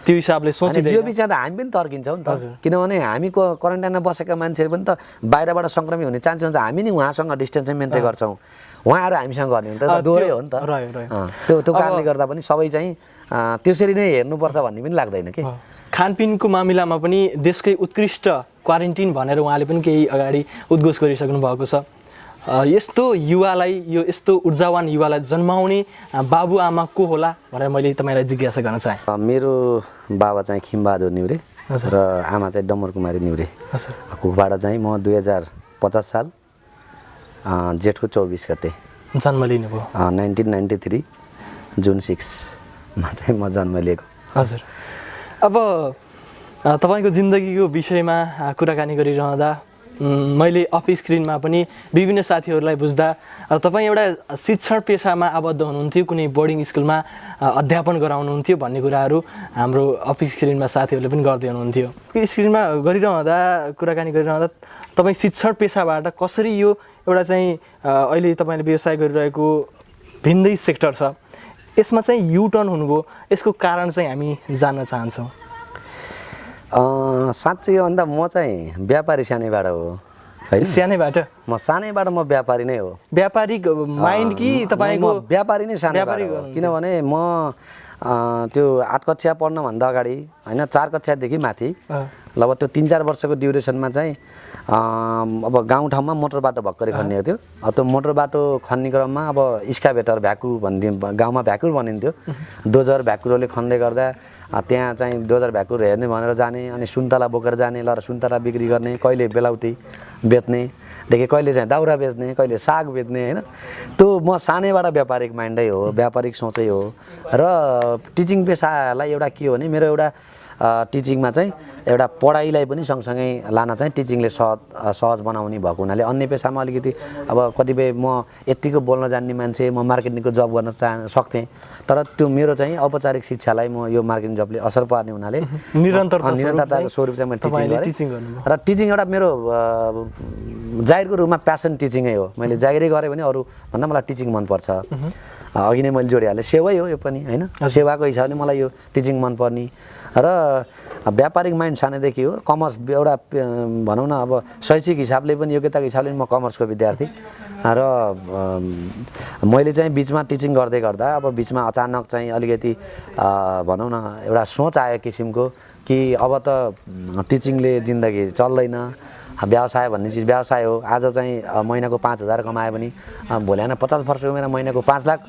त्यो हिसाबले सोचिँदैन। त्यो विषयमा हामी पनि तर्किन्छौँ नि त, किनभने हामी क्वारेन्टाइनमा बसेका मान्छेहरू पनि त बाहिरबाट सङ्क्रमित हुने चान्स हुन्छ। हामी नि उहाँसँग डिस्टेन्स मेन्टेन गर्छौँ, उहाँहरू हामीसँग गर्ने हो नि त, दोहोरै हो नि त। त्यो कारणले गर्दा पनि सबै चाहिँ त्यसरी नै हेर्नुपर्छ भन्ने पनि लाग्दैन कि। खानपिनको मामिलामा पनि देशकै उत्कृष्ट क्वारेन्टिन भनेर उहाँले पनि केही अगाडि उद्घोष गरिसक्नु भएको छ। यस्तो युवालाई, यो यस्तो ऊर्जावान युवालाई जन्माउने बाबुआमा को होला भनेर मैले तपाईँलाई जिज्ञासा गर्न चाहेँ। मेरो बाबा चाहिँ खिमबहादुर निउरे र आमा चाहिँ डम्बर कुमारी निउरे। कुखबाट चाहिँ म 2050 साल जेठको 24 गते जन्म लिनुभयो। 1993 जुन 6 चाहिँ म जन्म लिएको। हजुर। अब तपाईँको जिन्दगीको विषयमा कुराकानी गरिरहँदा मैले अफ स्क्रिनमा पनि विभिन्न साथीहरूलाई बुझ्दा तपाईँ एउटा शिक्षण पेसामा आबद्ध हुनुहुन्थ्यो, कुनै बोर्डिङ स्कुलमा अध्यापन गराउनुहुन्थ्यो भन्ने कुराहरू हाम्रो अफ स्क्रिनमा साथीहरूले पनि गर्दै हुनुहुन्थ्यो। स्क्रिनमा कुराकानी गरिरहँदा तपाईँ शिक्षण पेसाबाट कसरी यो एउटा चाहिँ अहिले तपाईँले व्यवसाय गरिरहेको भिन्दै सेक्टर छ, यसमा चाहिँ युटर्न हुनुभयो, यसको कारण चाहिँ हामी जान्न चाहन्छौँ। साँच्चै हो भन्दा म चाहिँ व्यापारी सानैबाट हो है। सानैबाट? म व्यापारी नै हो। व्यापारिक माइन्ड कि तपाईँको? व्यापारी नै सानैबाट हो, किनभने म त्यो 8 कक्षा पढ्नभन्दा अगाडि होइन 4 कक्षादेखि माथि लगभग त्यो 3-4 वर्षको ड्युरेसनमा चाहिँ अब गाउँठाउँमा मोटर बाटो भर्खरै खनिएको थियो। त्यो मोटर बाटो खन्ने क्रममा अब स्काभेटर भ्याकु गाउँमा भ्याकुर भनिन्थ्यो, डोजर भ्याकुरले खन्दै गर्दा त्यहाँ चाहिँ डोजर भ्याकुर हेर्ने भनेर जाने, अनि सुन्तला बोकेर जाने, ल सुन्तला बिक्री गर्ने, कहिले बेलाउती बेच्नेदेखि कहिले चाहिँ दाउरा बेच्ने, कहिले साग बेच्ने होइन। त्यो म सानैबाट व्यापारिक माइन्डै हो, व्यापारिक सोचै हो। र टिचिङ पेसालाई एउटा के हो भने मेरो एउटा टिचिङमा चाहिँ एउटा पढाइलाई पनि सँगसँगै लान चाहिँ टिचिङले सहज बनाउने भएको हुनाले अन्य पेसामा अलिकति अब कतिपय म यत्तिको बोल्न जान्ने मान्छे, म मार्केटिङको जब गर्न सक्थेँ, तर त्यो मेरो चाहिँ औपचारिक शिक्षालाई म यो मार्केटिङ जबले असर पार्ने हुनाले निरन्तरताको स्वरूप चाहिँ मैले टिचिङ गरेँ। र टिचिङ एउटा मेरो जागिरको रूपमा प्यासन टिचिङै हो। मैले जागिरै गरेँ भने अरू भन्दा मलाई टिचिङ मनपर्छ। अघि नै मैले जोडिहालेँ, सेवै हो यो पनि होइन। सेवाको हिसाबले मलाई यो टिचिङ मनपर्ने र व्यापारिक माइन्ड सानैदेखि हो। कमर्स एउटा भनौँ न अब शैक्षिक हिसाबले पनि योग्यताको हिसाबले म कमर्सको विद्यार्थी र मैले चाहिँ बिचमा टिचिङ गर्दै गर्दा अब बिचमा अचानक चाहिँ अलिकति भनौँ न एउटा सोच आयो किसिमको कि अब त टिचिङले जिन्दगी चल्दैन, व्यवसाय भन्ने चिज व्यवसाय हो। आज चाहिँ महिनाको 5,000 कमायो भने भोलि होइन 50 वर्ष उमेर महिनाको 5 लाख,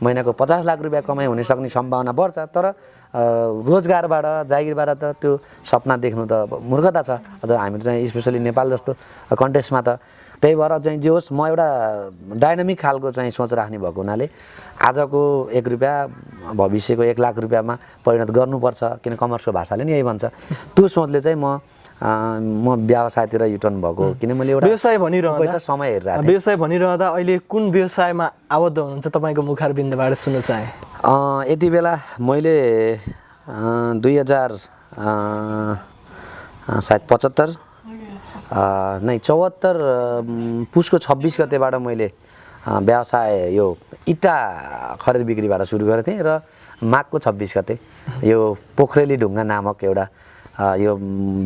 महिनाको 50 लाख रुपियाँ कमाइ हुने सक्ने सम्भावना बढ्छ। तर रोजगारबाट जागिरबाट त त्यो सपना देख्नु त मूर्खता छ। अझ हामी चाहिँ स्पेसली नेपाल जस्तो कन्टेक्स्टमा त त्यही भएर चाहिँ जे होस् म एउटा डाइनामिक खालको चाहिँ सोच राख्ने भएको हुनाले आजको 1 रुपियाँ भविष्यको 1 लाख रुपियाँमा परिणत गर्नुपर्छ, किन कमर्सको भाषाले नि यही भन्छ। त्यो सोचले चाहिँ म व्यवसायतिर युटर्न भएको, किन मैले एउटा व्यवसाय भनिरहँदा समय हेरिरहेको थिएँ। व्यवसाय भनिरहँदा अहिले कुन व्यवसायमा आबद्ध हुनुहुन्छ तपाईँको मुखारबिन्दबाट सुन्न चाहे? यति बेला मैले 2075 नै 74 पुसको 26 गतेबाट मैले व्यवसाय यो इट्टा खरिद बिक्रीबाट सुरु गरेको थिएँ र माघको 26 गते यो पोखरेली ढुङ्गा नामक एउटा यो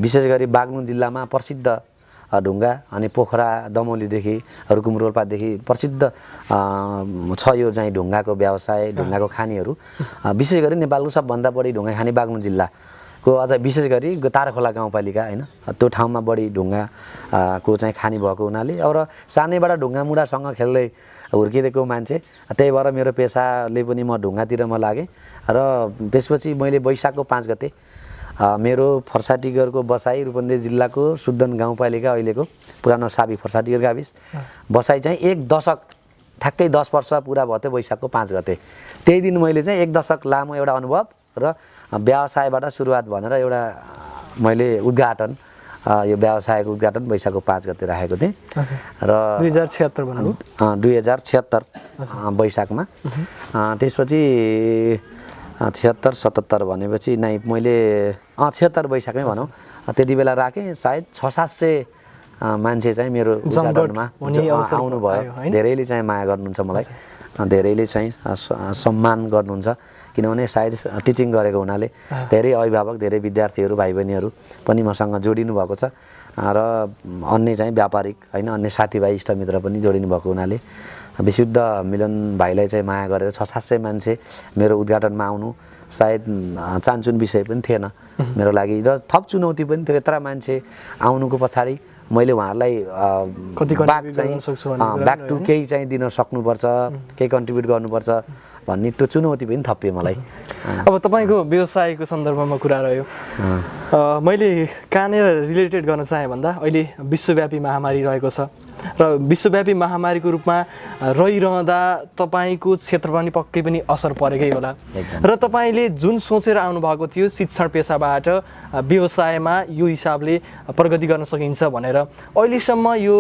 विशेष गरी बागलुङ जिल्लामा प्रसिद्ध ढुङ्गा अनि पोखरा दमौलीदेखि रुकुम रोल्पादेखि प्रसिद्ध छ यो चाहिँ ढुङ्गाको व्यवसाय, ढुङ्गाको खानीहरू। विशेष गरी नेपालको सबभन्दा बढी ढुङ्गा खानी बागलुङ जिल्लाको, अझ विशेष गरी तारखोला गाउँपालिका होइन, त्यो ठाउँमा बढी ढुङ्गाको चाहिँ खानी भएको हुनाले र सानैबाट ढुङ्गा मुढासँग खेल्दै हुर्किदिएको मान्छे, त्यही भएर मेरो पेसाले पनि म ढुङ्गातिर म लागेँ। र त्यसपछि मैले वैशाखको 5 गते मेरो फर्साटिगरको बसाइ रूपन्देही जिल्लाको सुदन गाउँपालिका अहिलेको पुरानो साबी फर्साटिगर गाविस बसाइ चाहिँ 1 दशक ठ्याक्कै 10 वर्ष पुरा भयो थियो वैशाखको 5 गते। त्यही दिन मैले चाहिँ 1 दशक लामो एउटा अनुभव र व्यवसायबाट सुरुवात भनेर एउटा मैले उद्घाटन यो व्यवसायको उद्घाटन वैशाखको 5 गते राखेको थिएँ र 2076 भन्नु 2076 वैशाखमा। त्यसपछि 76-77 भनेपछि नै मैले 76 वैशाखमै भनौँ त्यति बेला राखेँ। सायद 600-700 मान्छे चाहिँ मेरो उद्घाटनमा आउनुभयो। धेरैले चाहिँ माया गर्नुहुन्छ मलाई, धेरैले चाहिँ सम्मान गर्नुहुन्छ, किनभने सायद टिचिङ गरेको हुनाले धेरै अभिभावक, धेरै विद्यार्थीहरू, भाइ बहिनीहरू पनि मसँग जोडिनु भएको छ र अन्य चाहिँ व्यापारिक होइन अन्य साथीभाइ इष्टमित्र पनि जोडिनु भएको हुनाले विशुद्ध मिलन भाइलाई चाहिँ माया गरेर 600-700 मान्छे मेरो उद्घाटनमा आउनु सायद चान्चुन विषय पनि थिएन मेरो लागि र थप चुनौती पनि थियो। यत्र मान्छे आउनुको पछाडि मैले उहाँहरूलाई ब्याक टु केही चाहिँ दिन सक्नुपर्छ, केही कन्ट्रिब्युट गर्नुपर्छ भन्ने त्यो चुनौती पनि थपियो मलाई। अब तपाईँको व्यवसायको सन्दर्भमा कुरा रह्यो, मैले कहाँनिर रिलेटेड गर्न चाहेँ भन्दा अहिले विश्वव्यापी महामारी रहेको छ र विश्वव्यापी महामारीको रूपमा रहिरहँदा तपाईँको क्षेत्र पनि पक्कै पनि असर परेकै होला र तपाईँले जुन सोचेर आउनुभएको थियो शिक्षण पेसाबाट व्यवसायमा यो हिसाबले प्रगति गर्न सकिन्छ भनेर अहिलेसम्म यो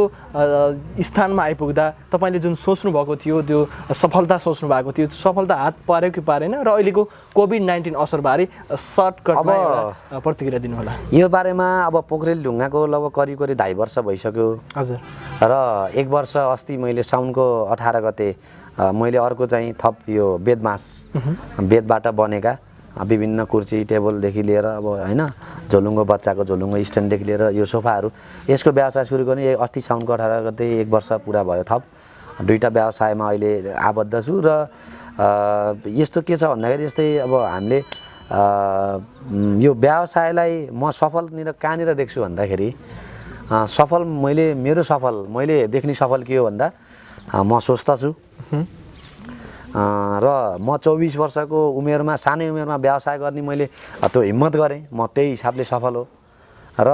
स्थानमा आइपुग्दा तपाईँले जुन सोच्नुभएको थियो त्यो सफलता सोच्नु भएको थियो सफलता हात पार्यो कि पारेन र अहिलेको कोभिड-19 असरबारे सर्टकटमा एउटा प्रतिक्रिया दिनुहोला। यो बारेमा अब पोखरेल ढुङ्गाको लगभग करिब 2.5 वर्ष भइसक्यो हजुर र 1 वर्ष अस्ति मैले साउनको 18 गते मैले अर्को चाहिँ थप यो बेदबाट बनेका विभिन्न कुर्सी टेबलदेखि लिएर अब होइन झोलुङ्गो बच्चाको झोलुङ्गो स्ट्यान्डदेखि लिएर यो सोफाहरू यसको व्यवसाय सुरु गर्ने अस्ति साउनको 18 गते 1 वर्ष पुरा भयो। थप 2टा व्यवसायमा अहिले आबद्ध छु र यस्तो के छ भन्दाखेरि जस्तै अब हामीले यो व्यवसायलाई म सफलनिर कहाँनिर देख्छु भन्दाखेरि मैले देख्ने सफल के हो भन्दा म स्वस्थ छु र म 24 वर्षको उमेरमा सानै उमेरमा व्यवसाय गर्ने मैले त्यो हिम्मत गरेँ म त्यही हिसाबले सफल हो र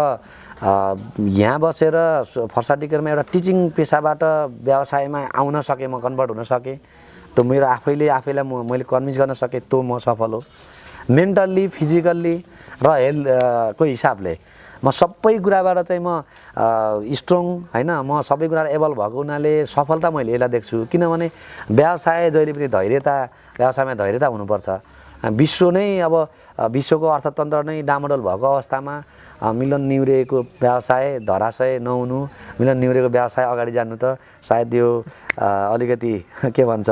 यहाँ बसेर फर्साटिकरमा एउटा टिचिङ पेसाबाट व्यवसायमा आउन सकेँ म कन्भर्ट हुन सकेँ त्यो मेरो आफैलाई मैले कन्भिन्स गर्न सकेँ त्यो म सफल हो। मेन्टल्ली फिजिकल्ली र हेल्थको हिसाबले म सबै कुराबाट चाहिँ म स्ट्रङ होइन म सबै कुरा एबल भएको हुनाले सफलता मैले यसलाई देख्छु किनभने व्यवसाय जहिले पनि व्यवसायमा धैर्यता हुनुपर्छ। विश्व नै अब विश्वको अर्थतन्त्र नै डामाडोल भएको अवस्थामा मिलन निहुरेको व्यवसाय धराशय नहुनु मिलन निहुरेको व्यवसाय अगाडि जानु त सायद यो अलिकति के भन्छ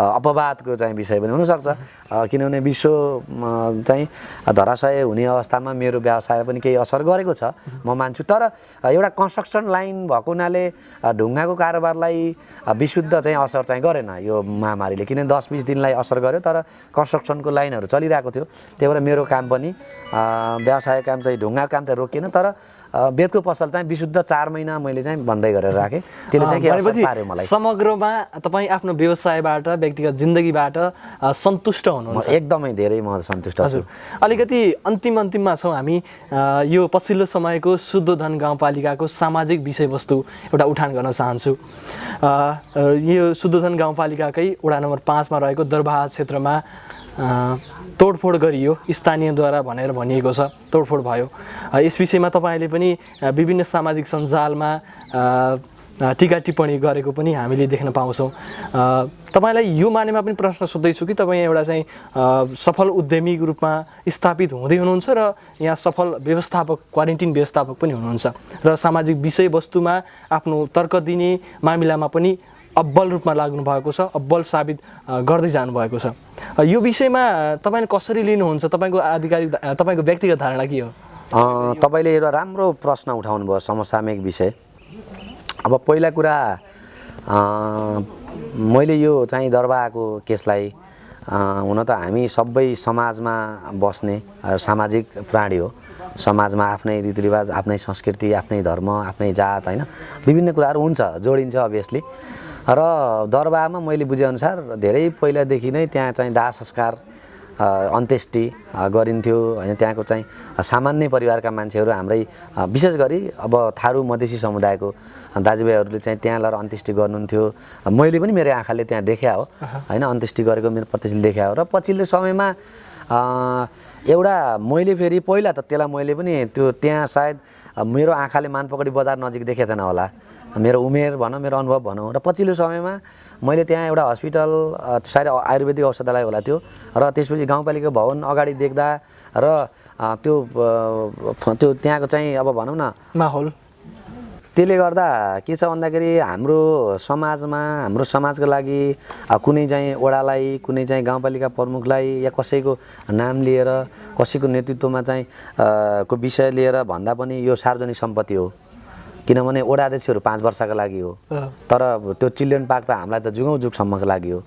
अपवादको चाहिँ विषय पनि हुनसक्छ किनभने विश्व चाहिँ धराशय हुने अवस्थामा मेरो व्यवसाय पनि केही असर गरेको छ म मान्छु। तर एउटा कन्स्ट्रक्सन लाइन भएको हुनाले ढुङ्गाको कारोबारलाई विशुद्ध चाहिँ असर चाहिँ गरेन यो महामारीले किन 10-20 दिनलाई असर गर्यो तर कन्स्ट्रक्सनको लाइनहरू चलिरहेको थियो त्यही भएर मेरो काम पनि व्यवसाय काम चाहिँ ढुङ्गाको काम चाहिँ रोकिएन तर बेदको पसल चाहिँ विशुद्ध 4 महिना मैले चाहिँ बन्दै गरेर राखेँ त्यसले चाहिँ के असर पार्यो मलाई। समग्रमा तपाईँ आफ्नो व्यवसायबाट व्यक्तिगत जिन्दगीबाट सन्तुष्ट हुनुहुन्छ? एकदमै धेरै म सन्तुष्ट छु। अलिकति अन्तिममा छौँ हामी यो पछिल्लो समयको शुद्धोधन गाउँपालिकाको सामाजिक विषयवस्तु एउटा उठान गर्न चाहन्छु। यो शुद्धोधन गाउँपालिकाकै वडा नम्बर 5 मा रहेको दरबाहा क्षेत्रमा तोडफोड गरियो स्थानीयद्वारा भनेर भनिएको छ तोडफोड भयो। यस विषयमा तपाईँले पनि विभिन्न सामाजिक सञ्जालमा टीका टिप्पणी गरेको पनि हामीले देख्न पाउँछौँ। तपाईँलाई यो मानेमा पनि प्रश्न सोध्दैछु कि तपाईँ एउटा चाहिँ सफल उद्यमीको रूपमा स्थापित हुँदै हुनुहुन्छ र यहाँ सफल व्यवस्थापक क्वारेन्टिन व्यवस्थापक पनि हुनुहुन्छ र सामाजिक विषयवस्तुमा आफ्नो तर्क दिने मामिलामा पनि अब्बल रूपमा लाग्नु भएको छ अब्बल साबित गर्दै जानुभएको छ। यो विषयमा तपाईँले कसरी लिनुहुन्छ? तपाईँको व्यक्तिगत धारणा के हो? तपाईँले एउटा राम्रो प्रश्न उठाउनु भयो समसामयिक विषय। अब पहिला कुरा मैले यो चाहिँ दरबाहको केसलाई हुन त हामी सबै समाजमा बस्ने सामाजिक प्राणी हो। समाजमा आफ्नै रीतिरिवाज आफ्नै संस्कृति आफ्नै धर्म आफ्नै जात होइन विभिन्न कुराहरू हुन्छ जोडिन्छ अभियसली र दरबाहमा मैले बुझेअनुसार धेरै पहिलादेखि नै त्यहाँ चाहिँ दाह संस्कार अन्त्येष्टि गरिन्थ्यो होइन। त्यहाँको चाहिँ सामान्य परिवारका मान्छेहरू हाम्रै विशेष गरी अब थारू मधेसी समुदायको दाजुभाइहरूले चाहिँ त्यहाँ लगेर अन्त्येष्टि गर्नुहुन्थ्यो। मैले पनि मेरो आँखाले त्यहाँ देख्या हो होइन अन्त्येष्टि गरेको मेरो प्रत्यक्षले देख्या हो। र पछिल्लो समयमा एउटा मैले फेरि पहिला त त्यसलाई मैले पनि त्यो त्यहाँ सायद मेरो आँखाले मानपकडी बजार नजिक देखेको थिएन होला मेरो उमेर भनौँ मेरो अनुभव भनौँ र पछिल्लो समयमा मैले त्यहाँ एउटा हस्पिटल सायद आयुर्वेदिक औषधालय होला त्यो र त्यसपछि गाउँपालिका भवन अगाडि देख्दा र त्यो त्यहाँको चाहिँ अब भनौँ न माहौल त्यसले गर्दा के छ भन्दाखेरि हाम्रो समाजको लागि कुनै चाहिँ वडालाई कुनै चाहिँ गाउँपालिका प्रमुखलाई या कसैको नाम लिएर कसैको नेतृत्वमा चाहिँ को विषय लिएर भन्दा पनि यो सार्वजनिक सम्पत्ति हो किनभने वडा अध्यक्षहरू 5 वर्षका लागि हो तर त्यो चिल्ड्रेन पार्क त हामीलाई त जुगौँ जुगसम्मको लागि हो।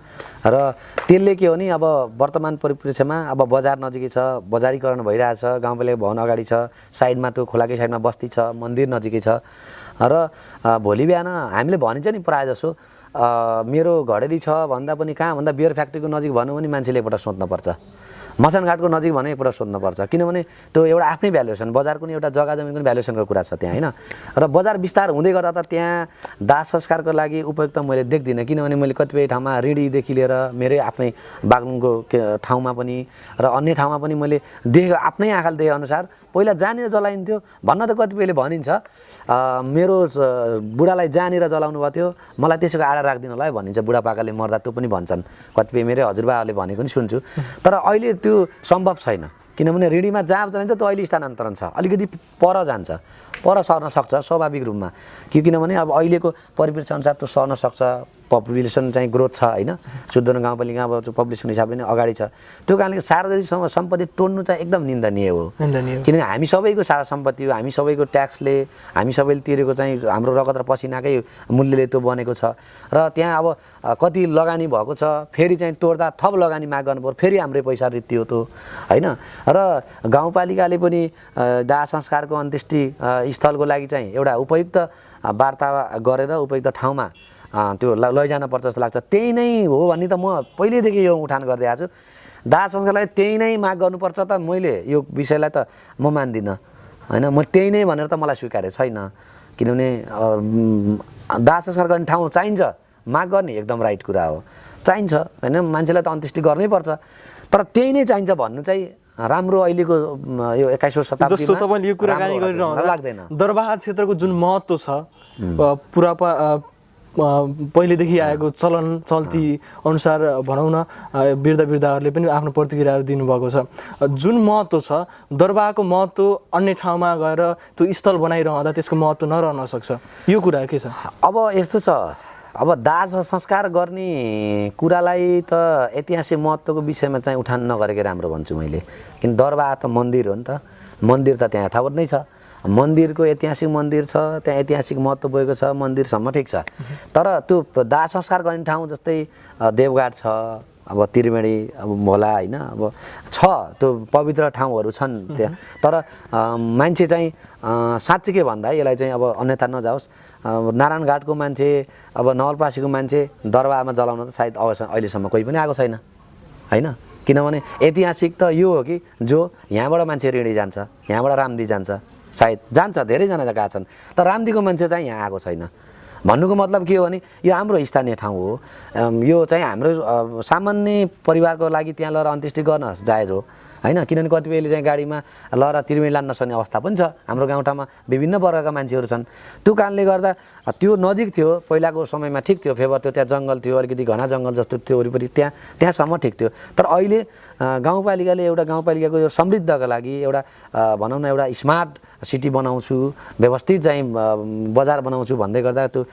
र त्यसले के हो नि अब वर्तमान परिप्रेक्ष्यमा अब बजार नजिकै छ बजारीकरण भइरहेछ गाउँपालिका भवन अगाडि छ साइडमा त्यो खोलाकै साइडमा बस्ती छ मन्दिर नजिकै छ र भोलि बिहान हामीले भनिन्छ नि प्रायः जसो मेरो घडेरी छ भन्दा पनि कहाँ भन्दा बियर फ्याक्ट्रीको नजिक भनौँ भने मान्छेले एकपल्ट सोध्नुपर्छ, मसानघाटको नजिक भने एकपल्ट सोध्नुपर्छ, किनभने त्यो एउटा आफ्नै भ्यालुएसन, बजारको नि एउटा जग्गा जमिनको नि भ्यालुएसनको कुरा छ त्यहाँ, होइन। र बजार विस्तार हुँदै गर्दा त त्यहाँ दाह संस्कारको लागि उपयुक्त मैले देख्दिनँ, किनभने मैले कतिपय ठाउँमा रिडीदेखि लिएर मेरै आफ्नै बागलुङको ठाउँमा पनि र अन्य ठाउँमा पनि मैले देखेको, आफ्नै आँखाले देखे अनुसार पहिला जहाँनिर जलाइन्थ्यो भन्न त कतिपयले भनिन्छ, मेरो बुढालाई जहाँनिर जलाउनु भएको थियो मलाई त्यसैको आडा राखिदिनु होला है भनिन्छ, बुढापाकाले मर्दा त्यो पनि भन्छन्, कतिपय मेरै हजुरबाहरूले भनेको पनि सुन्छु। तर अहिले त्यो सम्भव छैन, किनभने रिडीमा जहाँ जलाइन्छ त्यो अहिले स्थानान्तरण छ, अलिकति पर जान्छ, पर सर्न सक्छ स्वाभाविक रूपमा, किनभने अब अहिलेको परिप्रेक्ष्य अनुसार त्यो सर्न सक्छ, पपुलेसन चाहिँ ग्रोथ छ, होइन। सुदूर गाउँपालिका अब पपुलेसन हिसाबले नै अगाडि छ, त्यो कारणले सार्वजनिक सम्पत्ति टोड्नु चाहिँ एकदम निन्दनीय हो, किनभने हामी सबैको सारा सम्पत्ति हो, हामी सबैको ट्याक्सले, हामी सबैले तिरेको चाहिँ हाम्रो रगत र पसिनाकै मूल्यले त्यो बनेको छ, र त्यहाँ अब कति लगानी भएको छ, फेरि चाहिँ तोड्दा थप लगानी माग गर्नु पर्यो, फेरि हाम्रै पैसा रित्तियो त्यो, होइन। र गाउँपालिकाले पनि दाह संस्कारको अन्त्येष्टि स्थलको लागि चाहिँ एउटा उपयुक्त वार्ता गरेर उपयुक्त ठाउँमा त्यो लैजान पर्छ जस्तो लाग्छ। त्यही नै हो भन्ने त म पहिल्यैदेखि यो उठान गर्दै आएको छु, दाह संस्कारलाई त्यही नै माग गर्नुपर्छ त मैले यो विषयलाई त म मान्दिनँ, होइन। म त्यही नै भनेर त मलाई स्वीकार्य छैन, किनभने दाह संस्कार गर्ने ठाउँ चाहिन्छ, माग गर्ने एकदम राइट कुरा हो, चाहिन्छ, होइन। मान्छेलाई त अन्त्येष्टि गर्नै पर्छ, तर त्यही नै चाहिन्छ भन्नु चाहिँ राम्रो अहिलेको यो 21औं शताब्दीमा जस्तो तपाईँले यो कुराकानी गरिरहँदा लाग्दैन। दरबार क्षेत्रको जुन महत्त्व छ पुरा पहिलेदेखि आएको चलन चल्ती अनुसार भनौँ न, वृद्धहरूले पनि आफ्नो प्रतिक्रियाहरू दिनुभएको छ, जुन महत्त्व छ दरबारको महत्त्व अन्य ठाउँमा गएर त्यो स्थल बनाइरहँदा त्यसको महत्त्व नरहन सक्छ, यो कुरा के छ? अब यस्तो छ, अब दाह संस्कार गर्ने कुरालाई त ऐतिहासिक महत्त्वको विषयमा चाहिँ उठान नगरेकै राम्रो भन्छु मैले, किन दरबार त मन्दिर हो नि त, मन्दिर त त्यहाँ यथावत नै छ, मन्दिरको ऐतिहासिक मन्दिर छ, त्यहाँ ऐतिहासिक महत्त्व भएको छ, मन्दिरसम्म ठिक छ, तर त्यो दाह संस्कार गर्ने ठाउँ जस्तै देवघाट छ, अब त्रिवेणी, अब भोला, होइन, अब छ त्यो पवित्र ठाउँहरू छन् त्यहाँ, तर मान्छे चाहिँ साँच्चै भन्दा यसलाई चाहिँ अब अन्यथा नजाओस्, नारायणघाटको मान्छे, अब नवलपरासीको मान्छे दरबारमा जलाउन त सायद अहिलेसम्म कोही पनि आएको छैन, होइन। किनभने ऐतिहासिक त यो हो कि जो यहाँबाट मान्छे रिडी जान्छ, यहाँबाट रामदी जान्छ, सायद जान्छ, धेरैजना गएका छन्, तर रामदीको मान्छे चाहिँ यहाँ आएको छैन। भन्नुको मतलब के हो भने यो हाम्रो स्थानीय ठाउँ हो, यो चाहिँ हाम्रो सामान्य परिवारको लागि त्यहाँ लगेर अन्त्येष्टि गर्न जायज हो, होइन। किनभने कतिपयले चाहिँ गाडीमा लगेर त्रिवेणी लान नसक्ने अवस्था पनि छ, हाम्रो गाउँठाउँमा विभिन्न वर्गका मान्छेहरू छन्, त्यो कारणले गर्दा त्यो नजिक थियो, पहिलाको समयमा ठिक थियो, फेबर थियो, त्यहाँ जङ्गल थियो, अलिकति घना जङ्गल जस्तो थियो वरिपरि, त्यहाँसम्म ठिक थियो। तर अहिले गाउँपालिकाले एउटा गाउँपालिकाको यो समृद्धका लागि एउटा भनौँ न एउटा स्मार्ट सिटी बनाउँछु, व्यवस्थित चाहिँ बजार बनाउँछु भन्दै गर्दा त्यो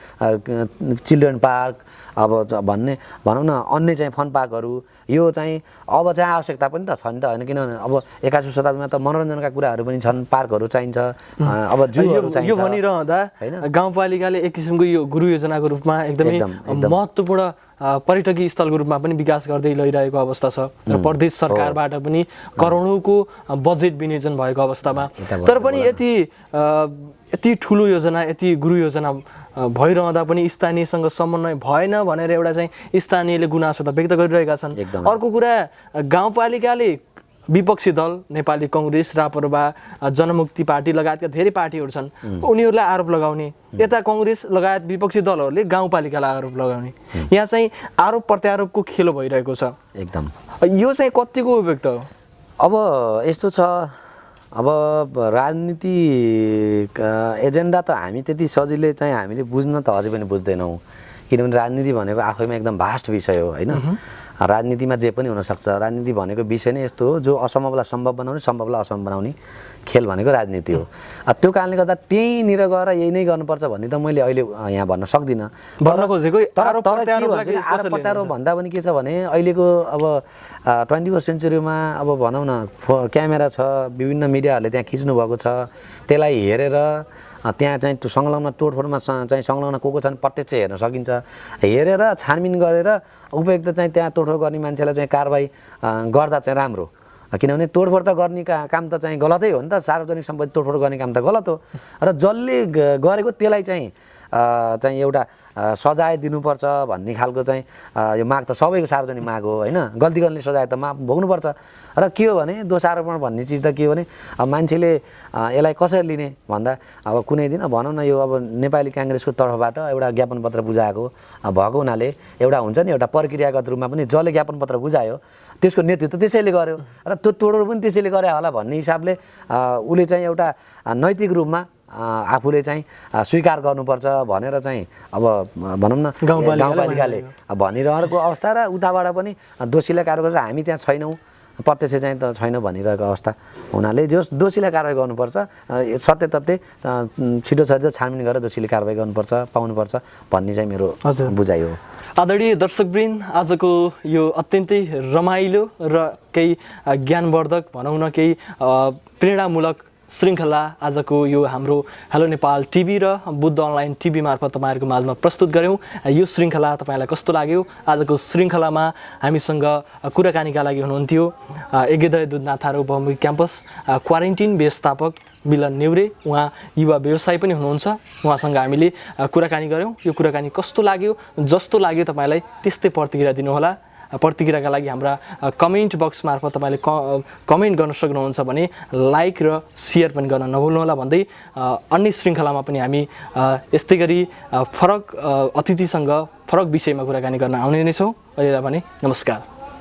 चिल्ड्रेन पार्क अब भन्ने भनौँ न अन्य चाहिँ फन पार्कहरू यो चाहिँ अब चाहिँ आवश्यकता पनि त छ नि त, होइन। किनभने अब 21औं शताब्दीमा त मनोरञ्जनका कुराहरू पनि छन्, पार्कहरू चाहिन्छ, अब जूहरू चाहिन्छ। यो भनिरहँदा गाउँपालिकाले एक किसिमको यो गुरु योजनाको रूपमा एकदमै महत्त्वपूर्ण पर्यटकीय स्थलको रूपमा पनि विकास गर्दै लैरहेको अवस्था छ, र प्रदेश सरकारबाट पनि करोडौँको बजेट विनियोजन भएको अवस्थामा, तर पनि यति ठुलो योजना, यति गुरु योजना भइरहँदा पनि स्थानीयसँग समन्वय भएन भनेर एउटा चाहिँ स्थानीयले गुनासो त व्यक्त गरिरहेका छन्। अर्को कुरा, गाउँपालिकाले विपक्षी दल नेपाली कङ्ग्रेस, राप्रपा, जनमुक्ति पार्टी लगायतका धेरै पार्टीहरू छन्, उनीहरूलाई आरोप लगाउने, यता कङ्ग्रेस लगायत विपक्षी दलहरूले गाउँपालिकालाई आरोप लगाउने, यहाँ चाहिँ आरोप प्रत्यारोपको खेलो भइरहेको छ एकदम। यो चाहिँ कतिको उपयुक्त हो? अब यस्तो छ, अब राजनीति एजेन्डा त हामी त्यति सजिलै चाहिँ हामीले बुझ्न त अझै पनि बुझ्दैनौँ, किनभने राजनीति भनेको आफैमा एकदम भास्ट विषय हो, होइन। राजनीतिमा जे पनि हुनसक्छ, राजनीति भनेको विषय नै यस्तो हो जो असम्भवलाई सम्भव बनाउने, सम्भवलाई असम्भव बनाउने खेल भनेको राजनीति हो। त्यो कारणले गर्दा त्यहीँनिर गएर यही नै गर्नुपर्छ भन्ने त मैले अहिले यहाँ भन्न सक्दिनँ। भन्न खोजेको आरोप प्रत्यारोप भन्दा पनि के छ भने अहिलेको अब 21st सेन्चुरीमा अब भनौँ न क्यामेरा छ, विभिन्न मिडियाहरूले त्यहाँ खिच्नु भएको छ, त्यसलाई हेरेर त्यहाँ चाहिँ त्यो संलग्न तोडफोडमा चाहिँ संलग्न को छन् प्रत्यक्ष हेर्न सकिन्छ, हेरेर छानबिन गरेर उपयुक्त चाहिँ त्यहाँ तोडफोड गर्ने मान्छेलाई चाहिँ कारबाही गर्दा चाहिँ राम्रो, किनभने तोडफोड त गर्ने काम त चाहिँ गलतै हो नि त, सार्वजनिक सम्पत्ति तोडफोड गर्ने काम त गलत हो, र जसले गरेको त्यसलाई चाहिँ चाहिँ एउटा सजाय दिनुपर्छ भन्ने खालको चाहिँ यो माग त सबैको सार्वजनिक माग हो होइन, गल्ती गर्नेले सजाय त भोग्नुपर्छ। र के हो भने दोषारोपण भन्ने चिज त के हो भने अब मान्छेले यसलाई कसरी लिने भन्दा अब कुनै दिन भनौँ न यो अब नेपाली काङ्ग्रेसको तर्फबाट एउटा ज्ञापन पत्र बुझाएको भएको हुनाले एउटा हुन्छ नि एउटा प्रक्रियागत रूपमा पनि जसले ज्ञापन पत्र बुझायो त्यसको नेतृत्व त्यसैले गर्यो र त्यो तोडोड पनि त्यसैले गरे होला भन्ने हिसाबले उसले चाहिँ एउटा नैतिक रूपमा आफूले चाहिँ स्वीकार गर्नुपर्छ भनेर चाहिँ अब भनौँ न गाउँपालिकाले भनिरहेको अवस्था र उताबाट पनि दोषीलाई कारवाही गर्छ हामी त्यहाँ छैनौँ प्रत्यक्ष चाहिँ त छैन भनिरहेको अवस्था हुनाले जो दोषीलाई कारवाही गर्नुपर्छ सत्य तथ्य छिटो छानबिन गरेर दोषीले कारवाही गर्नुपर्छ पाउनुपर्छ भन्ने चाहिँ मेरो बुझाइ हो। आदरणीय दर्शकवृन्द, आजको यो अत्यन्तै रमाइलो र केही ज्ञानवर्धक भनौँ न केही प्रेरणामूलक श्रृङ्खला आजको यो हाम्रो हेलो नेपाल टिभी र बुद्ध अनलाइन टिभी मार्फत तपाईँहरूको माझमा प्रस्तुत गऱ्यौँ। यो श्रृङ्खला तपाईँलाई कस्तो लाग्यो? आजको श्रृङ्खलामा हामीसँग कुराकानीका लागि हुनुहुन्थ्यो यज्ञदय दुधनाथ थारू बहुमुखी क्याम्पस क्वारेन्टिन व्यवस्थापक मिलन नेउरे, उहाँ युवा व्यवसायी पनि हुनुहुन्छ। उहाँसँग हामीले कुराकानी गऱ्यौँ। यो कुराकानी कस्तो लाग्यो? जस्तो लाग्यो तपाईँलाई त्यस्तै प्रतिक्रिया दिनुहोला। प्रतिक्रियाका लागि हाम्रा कमेन्ट बक्स मार्फत तपाईँले कमेन्ट गर्न सक्नुहुन्छ भने लाइक र सेयर पनि गर्न नभुल्नुहोला भन्दै अन्य श्रृङ्खलामा पनि हामी यस्तै गरी फरक अतिथिसँग फरक विषयमा कुराकानी गर्न आउने नै छौँ। अहिलेलाई भने नमस्कार।